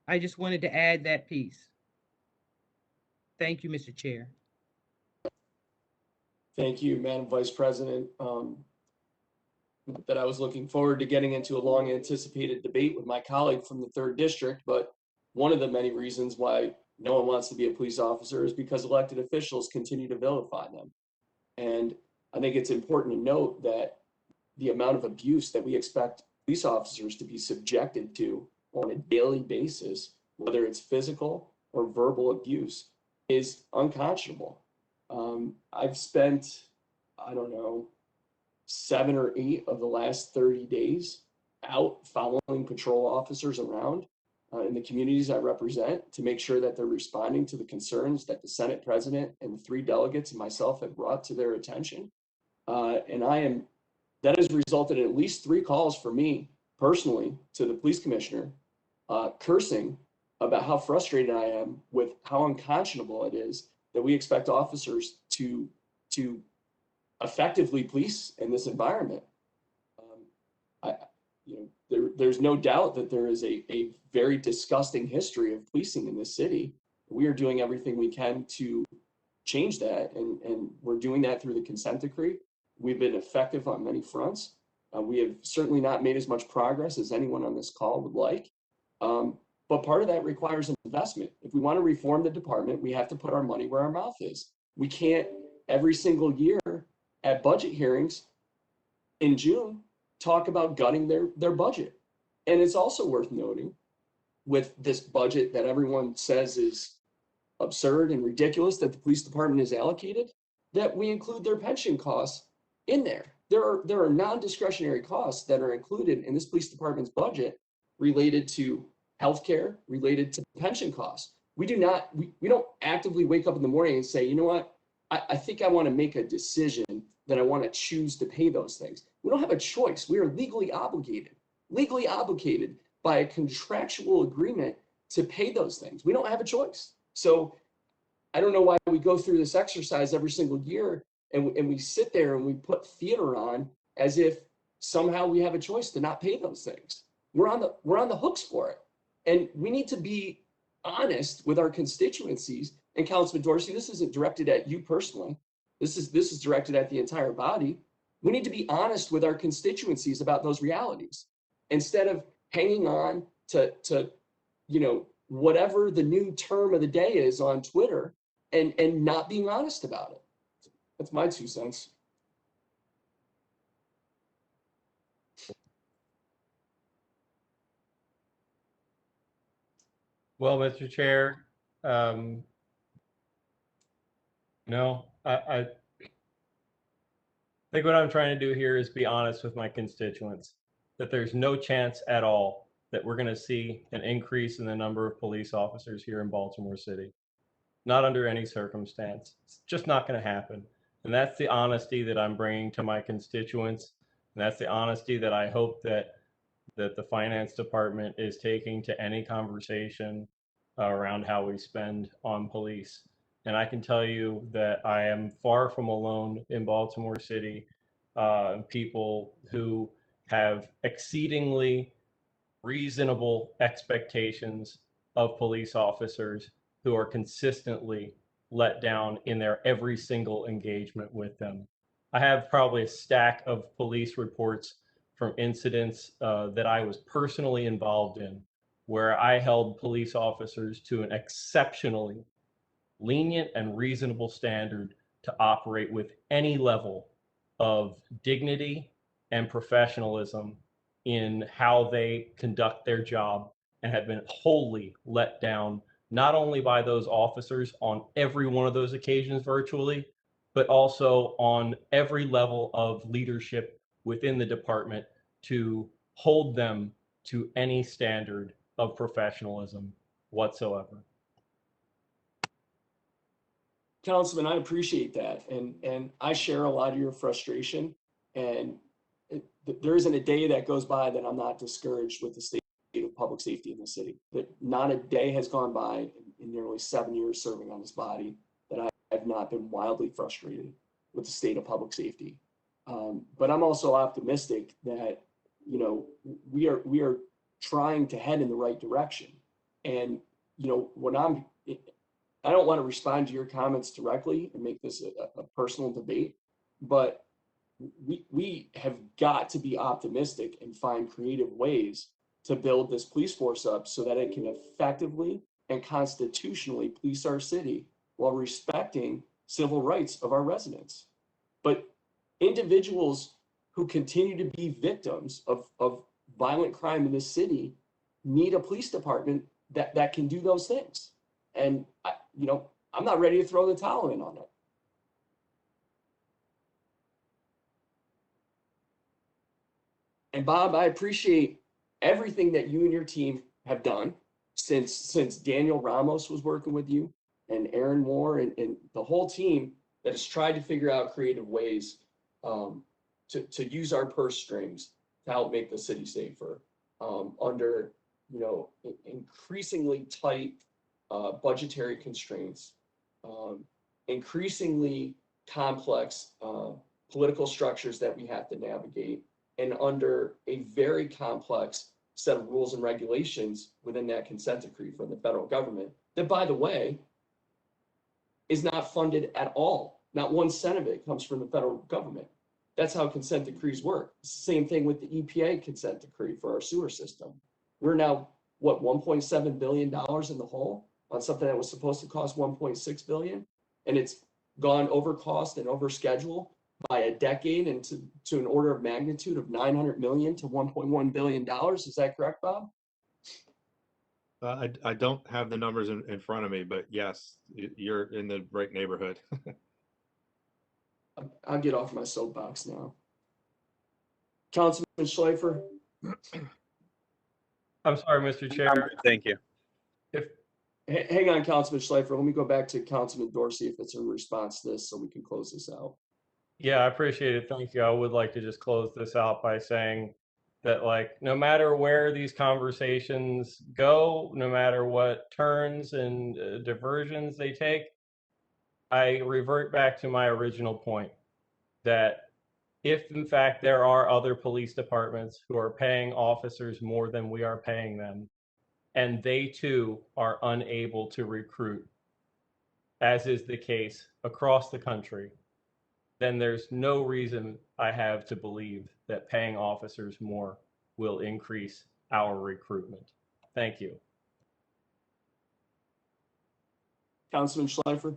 I just wanted to add that piece. Thank you, Mr. Chair. Thank you, Madam Vice President. That I was looking forward to getting into a long anticipated debate with my colleague from the 3rd District, but one of the many reasons why no one wants to be a police officer is because elected officials continue to vilify them. And I think it's important to note that the amount of abuse that we expect police officers to be subjected to on a daily basis, whether it's physical or verbal abuse, is unconscionable. I've spent, I don't know, 7 or 8 of the last 30 days out following patrol officers around in the communities I represent to make sure that they're responding to the concerns that the Senate President and the 3 delegates and myself have brought to their attention. That has resulted in at least 3 calls for me personally to the police commissioner, cursing about how frustrated I am with how unconscionable it is that we expect officers to effectively police in this environment. There's no doubt that there is a very disgusting history of policing in this city. We are doing everything we can to change that, and we're doing that through the consent decree. We've been effective on many fronts. We have certainly not made as much progress as anyone on this call would like. But part of that requires investment. If we want to reform the department, we have to put our money where our mouth is. We can't every single year at budget hearings in June talk about gutting their budget. And it's also worth noting, with this budget that everyone says is absurd and ridiculous that the police department is allocated, that we include their pension costs in there. There are non-discretionary costs that are included in this police department's budget related to healthcare, related to pension costs. We don't actively wake up in the morning and say, you know what, I think I want to make a decision that I want to choose to pay those things. We don't have a choice. We are legally obligated by a contractual agreement to pay those things. We don't have a choice. So I don't know why we go through this exercise every single year and we sit there and we put theater on as if somehow we have a choice to not pay those things. We're on the hooks for it. And we need to be honest with our constituencies. And Councilman Dorsey, this isn't directed at you personally. This is directed at the entire body. We need to be honest with our constituencies about those realities instead of hanging on to whatever the new term of the day is on Twitter and not being honest about it. That's my 2 cents. Well, Mr. Chair, I think what I'm trying to do here is be honest with my constituents, that there's no chance at all that we're going to see an increase in the number of police officers here in Baltimore City. Not under any circumstance. It's just not going to happen. And that's the honesty that I'm bringing to my constituents. And that's the honesty that I hope that the finance department is taking to any conversation around how we spend on police. And I can tell you that I am far from alone in Baltimore City. People who have exceedingly reasonable expectations of police officers who are consistently let down in their every single engagement with them. I have probably a stack of police reports from incidents that I was personally involved in, where I held police officers to an exceptionally lenient and reasonable standard to operate with any level of dignity and professionalism in how they conduct their job, and have been wholly let down, not only by those officers on every one of those occasions virtually, but also on every level of leadership within the department to hold them to any standard of professionalism whatsoever. Councilman, I appreciate that. And I share a lot of your frustration. And there isn't a day that goes by that I'm not discouraged with the state of public safety in the city. That not a day has gone by in nearly 7 years serving on this body that I have not been wildly frustrated with the state of public safety. But I'm also optimistic that, we are trying to head in the right direction. And, when I don't want to respond to your comments directly and make this a personal debate, but we have got to be optimistic and find creative ways to build this police force up so that it can effectively and constitutionally police our city while respecting civil rights of our residents. But individuals who continue to be victims of violent crime in this city need a police department that can do those things. And I'm not ready to throw the towel in on it. And Bob, I appreciate everything that you and your team have done since Daniel Ramos was working with you, and Aaron Moore and the whole team that has tried to figure out creative ways to use our purse strings to help make the city safer under increasingly tight budgetary constraints, increasingly complex political structures that we have to navigate, and under a very complex set of rules and regulations within that consent decree from the federal government that, by the way, is not funded at all. Not 1 cent of it comes from the federal government. That's how consent decrees work. It's the same thing with the EPA consent decree for our sewer system. We're now, what, $1.7 billion in the hole on something that was supposed to cost $1.6 billion? And it's gone over cost and over schedule by a decade and to an order of magnitude of 900 million to 1.1 billion dollars. Is that correct, Bob? I don't have the numbers in front of me, but yes, you're in the right neighborhood. I'll get off my soapbox now. Councilman Schleifer? I'm sorry, Mr. Chair. Thank you. If Hang on, Councilman Schleifer. Let me go back to Councilman Dorsey if it's in response to this so we can close this out. Yeah, I appreciate it. Thank you. I would like to just close this out by saying that, like, no matter where these conversations go, no matter what turns and diversions they take, I revert back to my original point that if in fact there are other police departments who are paying officers more than we are paying them, and they too are unable to recruit, as is the case across the country, then there's no reason I have to believe that paying officers more will increase our recruitment. Thank you. Councilman Schleifer?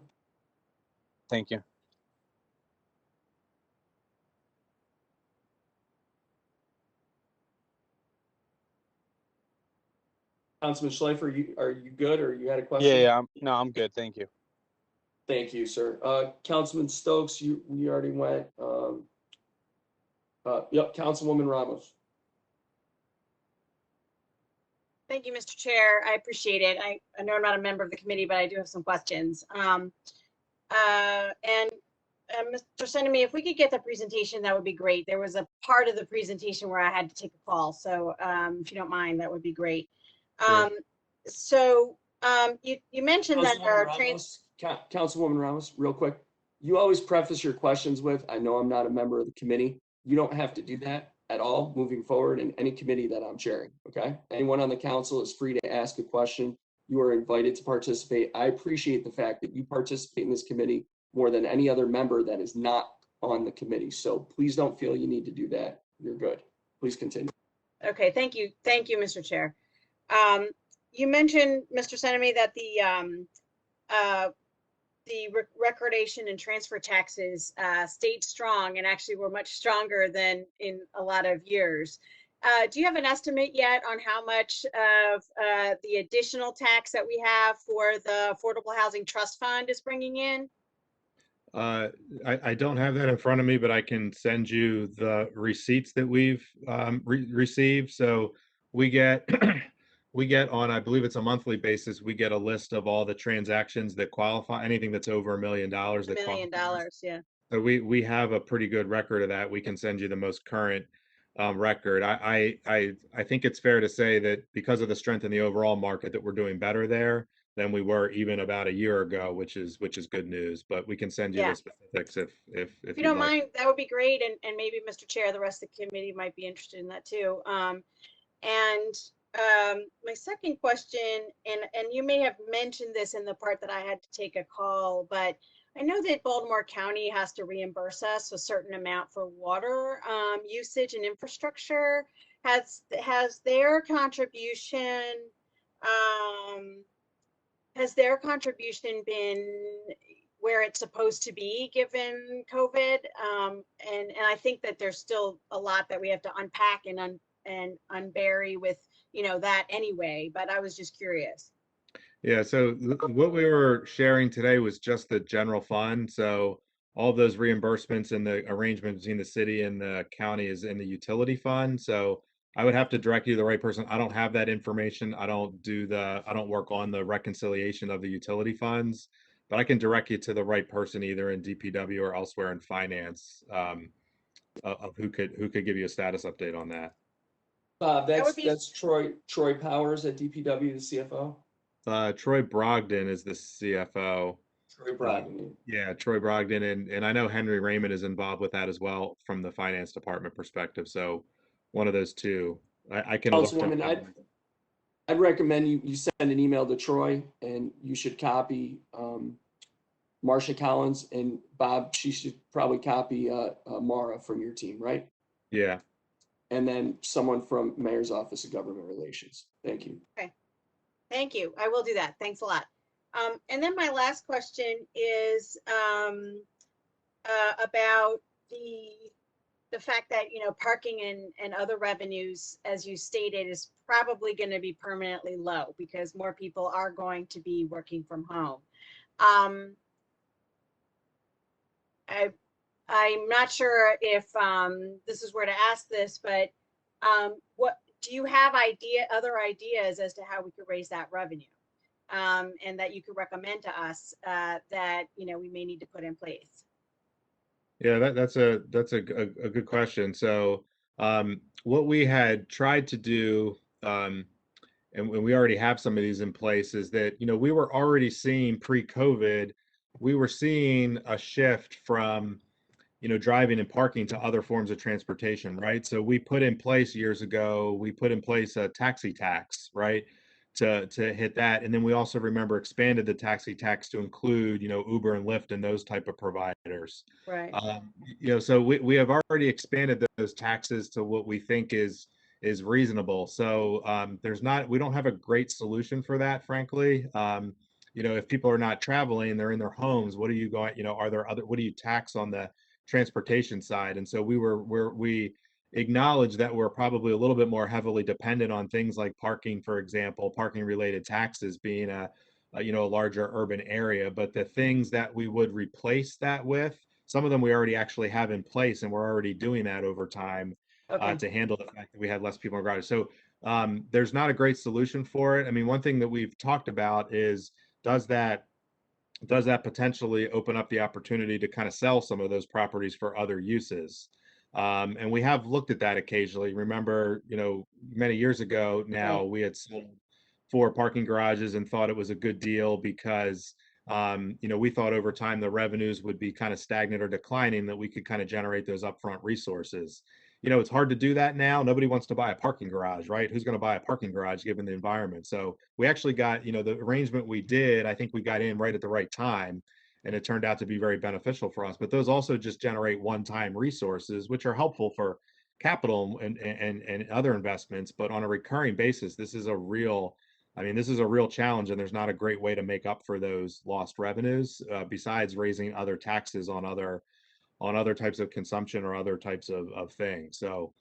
Thank you. Councilman Schleifer, are you good or you had a question? Yeah, no, I'm good. Thank you. Thank you, sir. Councilman Stokes, we already went. Yep, Councilwoman Ramos. Thank you, Mr. Chair. I appreciate it. I know I'm not a member of the committee, but I do have some questions. Mr. Senemy, if we could get the presentation, that would be great. There was a part of the presentation where I had to take a call. So if you don't mind, that would be great. Sure. You mentioned that our Councilwoman Ramos, real quick. You always preface your questions with, I know I'm not a member of the committee. You don't have to do that at all moving forward in any committee that I'm chairing, okay? Anyone on the council is free to ask a question. You are invited to participate. I appreciate the fact that you participate in this committee more than any other member that is not on the committee. So please don't feel you need to do that. You're good. Please continue. Okay, thank you. Thank you, Mr. Chair. You mentioned, Mr. Senemy, that the recordation and transfer taxes stayed strong and actually were much stronger than in a lot of years. Do you have an estimate yet on how much of the additional tax that we have for the Affordable Housing Trust Fund is bringing in? I don't have that in front of me, but I can send you the receipts that we've received. So we get we get on, I believe it's a monthly basis, we get a list of all the transactions that qualify, anything that's over $1 million. $1 million, yeah. So we have a pretty good record of that. We can send you the most current record. I think it's fair to say that because of the strength in the overall market that we're doing better there than we were even about a year ago, which is good news. But we can send you the specifics if you don't mind, that would be great. And maybe Mr. Chair, the rest of the committee might be interested in that too. My second question, and you may have mentioned this in the part that I had to take a call, but I know that Baltimore County has to reimburse us a certain amount for water usage and infrastructure. Has their contribution been where it's supposed to be given COVID? And I think that there's still a lot that we have to unpack and unbury with that anyway, but I was just curious. Yeah, so what we were sharing today was just the general fund. So all those reimbursements and the arrangement between the city and the county is in the utility fund. So I would have to direct you to the right person. I don't have that information. I don't work on the reconciliation of the utility funds, but I can direct you to the right person either in DPW or elsewhere in finance of who could give you a status update on that. That's Troy Powers at DPW, the CFO. Troy Brogdon is the CFO. Troy Brogdon. Yeah, Troy Brogdon, and I know Henry Raymond is involved with that as well from the finance department perspective. So one of those two. I can look. Councilwoman, I'd recommend you send an email to Troy, and you should copy Marsha Collins, and Bob. She should probably copy Mara from your team, right? Yeah. And then someone from Mayor's Office of Government Relations. Thank you. Okay. Thank you. I will do that. Thanks a lot. And then my last question is about the fact that, you know, parking and other revenues, as you stated, is probably going to be permanently low because more people are going to be working from home. I'm not sure if this is where to ask this, but what do you have other ideas as to how we could raise that revenue, and that you could recommend to us that, you know, we may need to put in place? Yeah, that's a good question. So what we had tried to do, and we already have some of these in place, is that, you know, we were already seeing pre-COVID, we were seeing a shift from, you know, driving and parking to other forms of transportation, right? So we put in place years ago, we put in place a taxi tax, right? To hit that. And then we also, remember, expanded the taxi tax to include, you know, Uber and Lyft and those type of providers. Right. You know, so we have already expanded those taxes to what we think is reasonable. So we don't have a great solution for that, frankly. You know, if people are not traveling, they're in their homes, what are you going, you know, what do you tax on the transportation side? And so we acknowledge that we're probably a little bit more heavily dependent on things like parking, for example, parking related taxes being a you know, a larger urban area. But the things that we would replace that with, some of them we already actually have in place, and we're already doing that over time Okay. to handle the fact that we had less people in garages. So there's not a great solution for it. I mean, one thing that we've talked about is, does that potentially open up the opportunity to kind of sell some of those properties for other uses? And we have looked at that occasionally. Remember, you know, many years ago now, Right. we had sold 4 parking garages and thought it was a good deal because, you know, we thought over time the revenues would be kind of stagnant or declining, that we could kind of generate those upfront resources. You know, it's hard to do that now. Nobody wants to buy a parking garage, right? Who's going to buy a parking garage given the environment? So we actually got, you know, the arrangement we did, I think we got in right at the right time, and it turned out to be very beneficial for us. But those also just generate one-time resources, which are helpful for capital and other investments. But on a recurring basis, this is a real, I mean, this is a real challenge, and there's not a great way to make up for those lost revenues besides raising other taxes on other types of consumption or other types of things. So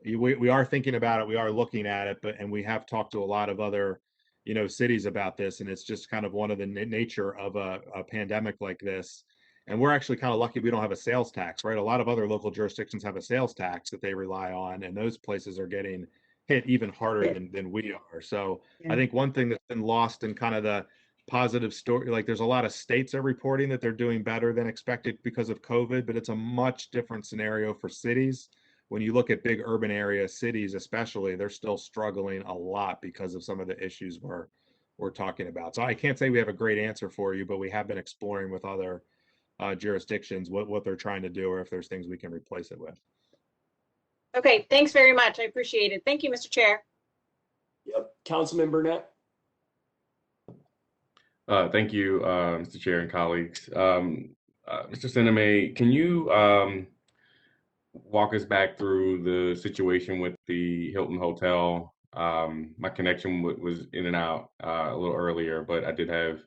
we are thinking about it, we are looking at it, and we have talked to a lot of other, you know, cities about this, and it's just kind of one of the nature of a pandemic like this. And we're actually kind of lucky we don't have a sales tax, right? A lot of other local jurisdictions have a sales tax that they rely on, and those places are getting hit even harder than we are. So I Yeah. think one thing that's been lost in kind of the positive story, like there's a lot of states are reporting that they're doing better than expected because of COVID, but it's a much different scenario for cities. When you look at big urban area cities, especially, they're still struggling a lot because of some of the issues we're talking about. So I can't say we have a great answer for you, but we have been exploring with other jurisdictions what they're trying to do, or if there's things we can replace it with. Okay. Thanks very much. I appreciate it. Thank you, Mr. Chair. Yep. Councilman Burnett? Thank you, Mr. Chair and colleagues. Mr. Sinema, can you walk us back through the situation with the Hilton Hotel? My connection was in and out a little earlier, but I did have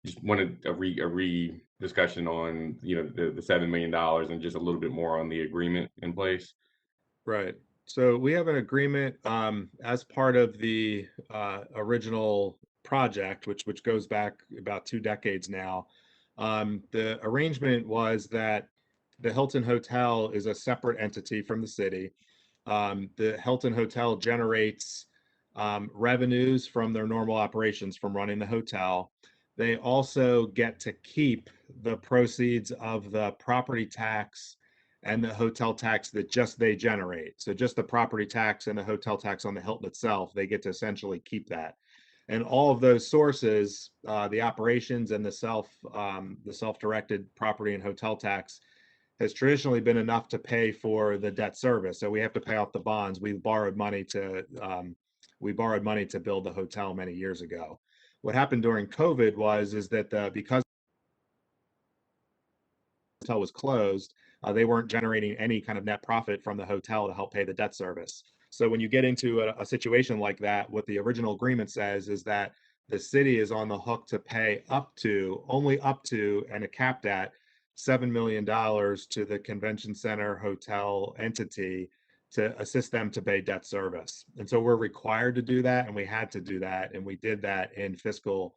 just wanted a re discussion on, you know, the $7 million and just a little bit more on the agreement in place. Right. So we have an agreement as part of the original project, which goes back about 2 decades now. The arrangement was that the Hilton Hotel is a separate entity from the city. The Hilton Hotel generates revenues from their normal operations from running the hotel. They also get to keep the proceeds of the property tax and the hotel tax that just they generate. So just the property tax and the hotel tax on the Hilton itself, they get to essentially keep that. And all of those sources, the operations and the self-directed property and hotel tax, has traditionally been enough to pay for the debt service. So we have to pay off the bonds. We borrowed money to build the hotel many years ago. What happened during COVID is that because the hotel was closed, they weren't generating any kind of net profit from the hotel to help pay the debt service. So when you get into a situation like that, what the original agreement says is that the city is on the hook to pay only up to, and it capped at $7 million to the convention center hotel entity to assist them to pay debt service. And so we're required to do that, and we had to do that, and we did that in fiscal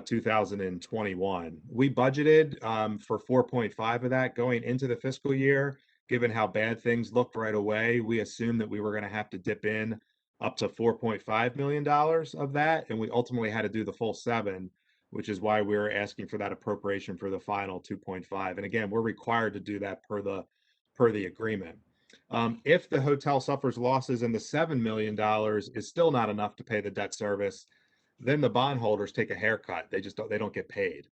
2021. We budgeted for 4.5 of that going into the fiscal year. Given how bad things looked right away, we assumed that we were going to have to dip in up to $4.5 million of that, and we ultimately had to do the full 7, which is why we're asking for that appropriation for the final 2.5. And again, we're required to do that per the agreement. If the hotel suffers losses and the $7 million is still not enough to pay the debt service, then the bondholders take a haircut. They don't get paid.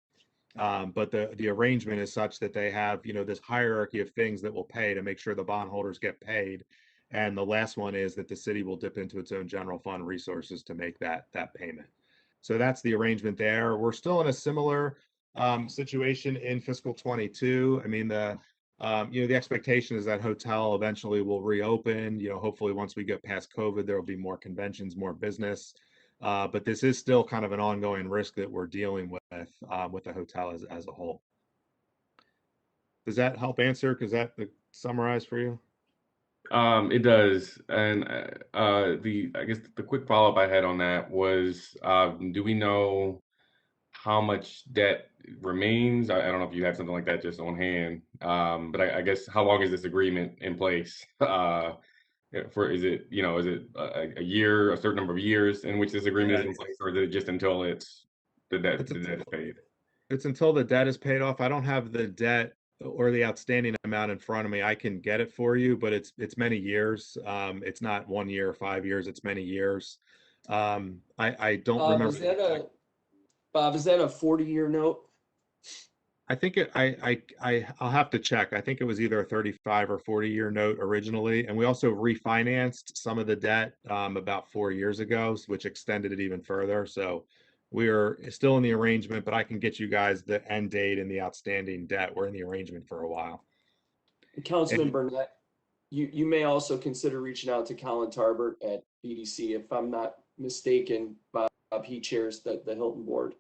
But the arrangement is such that they have, this hierarchy of things that will pay to make sure the bondholders get paid. And the last one is that the city will dip into its own general fund resources to make that payment. So that's the arrangement there. We're still in a similar situation in fiscal 22. I mean, the expectation is that hotel eventually will reopen. Hopefully once we get past COVID, there will be more conventions, more business. But this is still kind of an ongoing risk that we're dealing with the hotel as a whole. Does that help answer? Does that summarize for you? It does. And I guess the quick follow-up I had on that was, do we know how much debt remains? I don't know if you have something like that just on hand. But I guess how long is this agreement in place? Is it a year, a certain number of years in which this agreement is in place, or is it just until the debt is paid? It's until the debt is paid off. I don't have the debt or the outstanding amount in front of me. I can get it for you, but it's many years. It's not 1 year, 5 years. It's many years. I don't remember. Bob, is that a 40-year note? I think I'll have to check. I think it was either a 35 or 40-year note originally, and we also refinanced some of the debt about 4 years ago, which extended it even further. So we're still in the arrangement, but I can get you guys the end date and the outstanding debt. We're in the arrangement for a while. Councilman Burnett, you may also consider reaching out to Colin Tarbert at BDC. If I'm not mistaken, Bob, he chairs the Hilton board.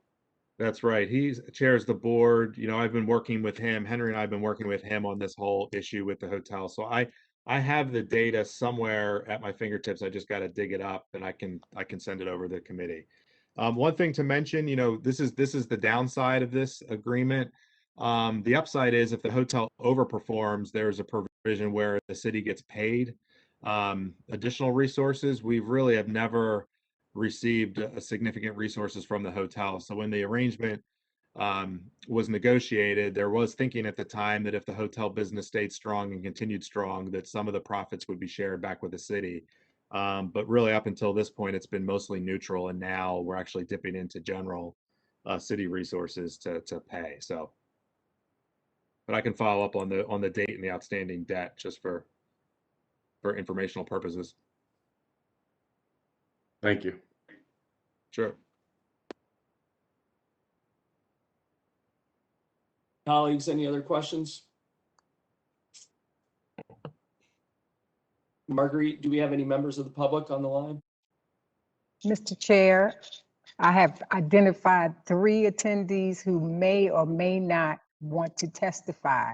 That's right. He chairs the board. I've been working with him. Henry and I have been working with him on this whole issue with the hotel. So I have the data somewhere at my fingertips. I just got to dig it up, and I can send it over to the committee. One thing to mention, this is the downside of this agreement. The upside is if the hotel overperforms, there's a provision where the city gets paid additional resources. We really have never received significant resources from the hotel. So when the arrangement was negotiated, there was thinking at the time that if the hotel business stayed strong and continued strong, that some of the profits would be shared back with the city. But really up until this point, it's been mostly neutral. And now we're actually dipping into general city resources to pay. So, but I can follow up on the date and the outstanding debt just for informational purposes. Thank you. Sure. Colleagues, any other questions? Marguerite, do we have any members of the public on the line? Mr. Chair, I have identified 3 attendees who may or may not want to testify.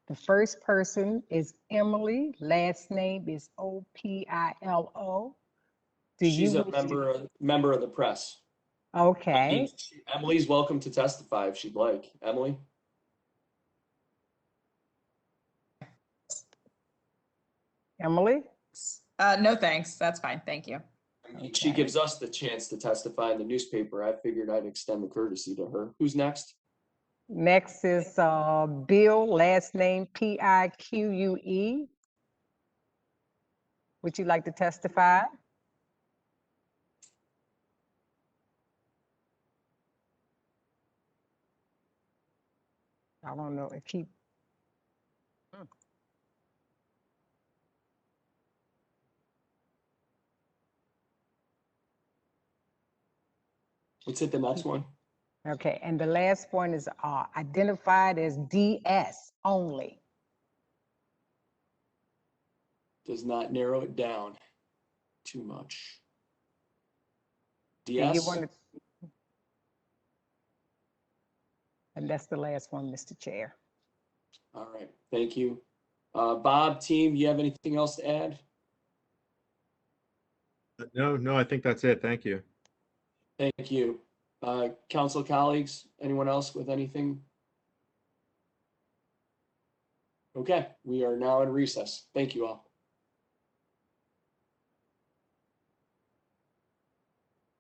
The first person is Emily. Last name is Opilo. She's a member of the press. Okay. Emily's welcome to testify if she'd like. Emily? Emily? No, thanks. That's fine. Thank you. She gives us the chance to testify in the newspaper. I figured I'd extend the courtesy to her. Who's next? Next is Bill, last name Pique. Would you like to testify? I don't know if he. Let's hit the next one. Okay, and the last one is identified as DS only. Does not narrow it down too much. Do you DS? want to? And that's the last one, Mr. Chair. All right, thank you. Bob, team, do you have anything else to add? No, I think that's it. Thank you. Thank you. Council colleagues, anyone else with anything? Okay, we are now in recess. Thank you all.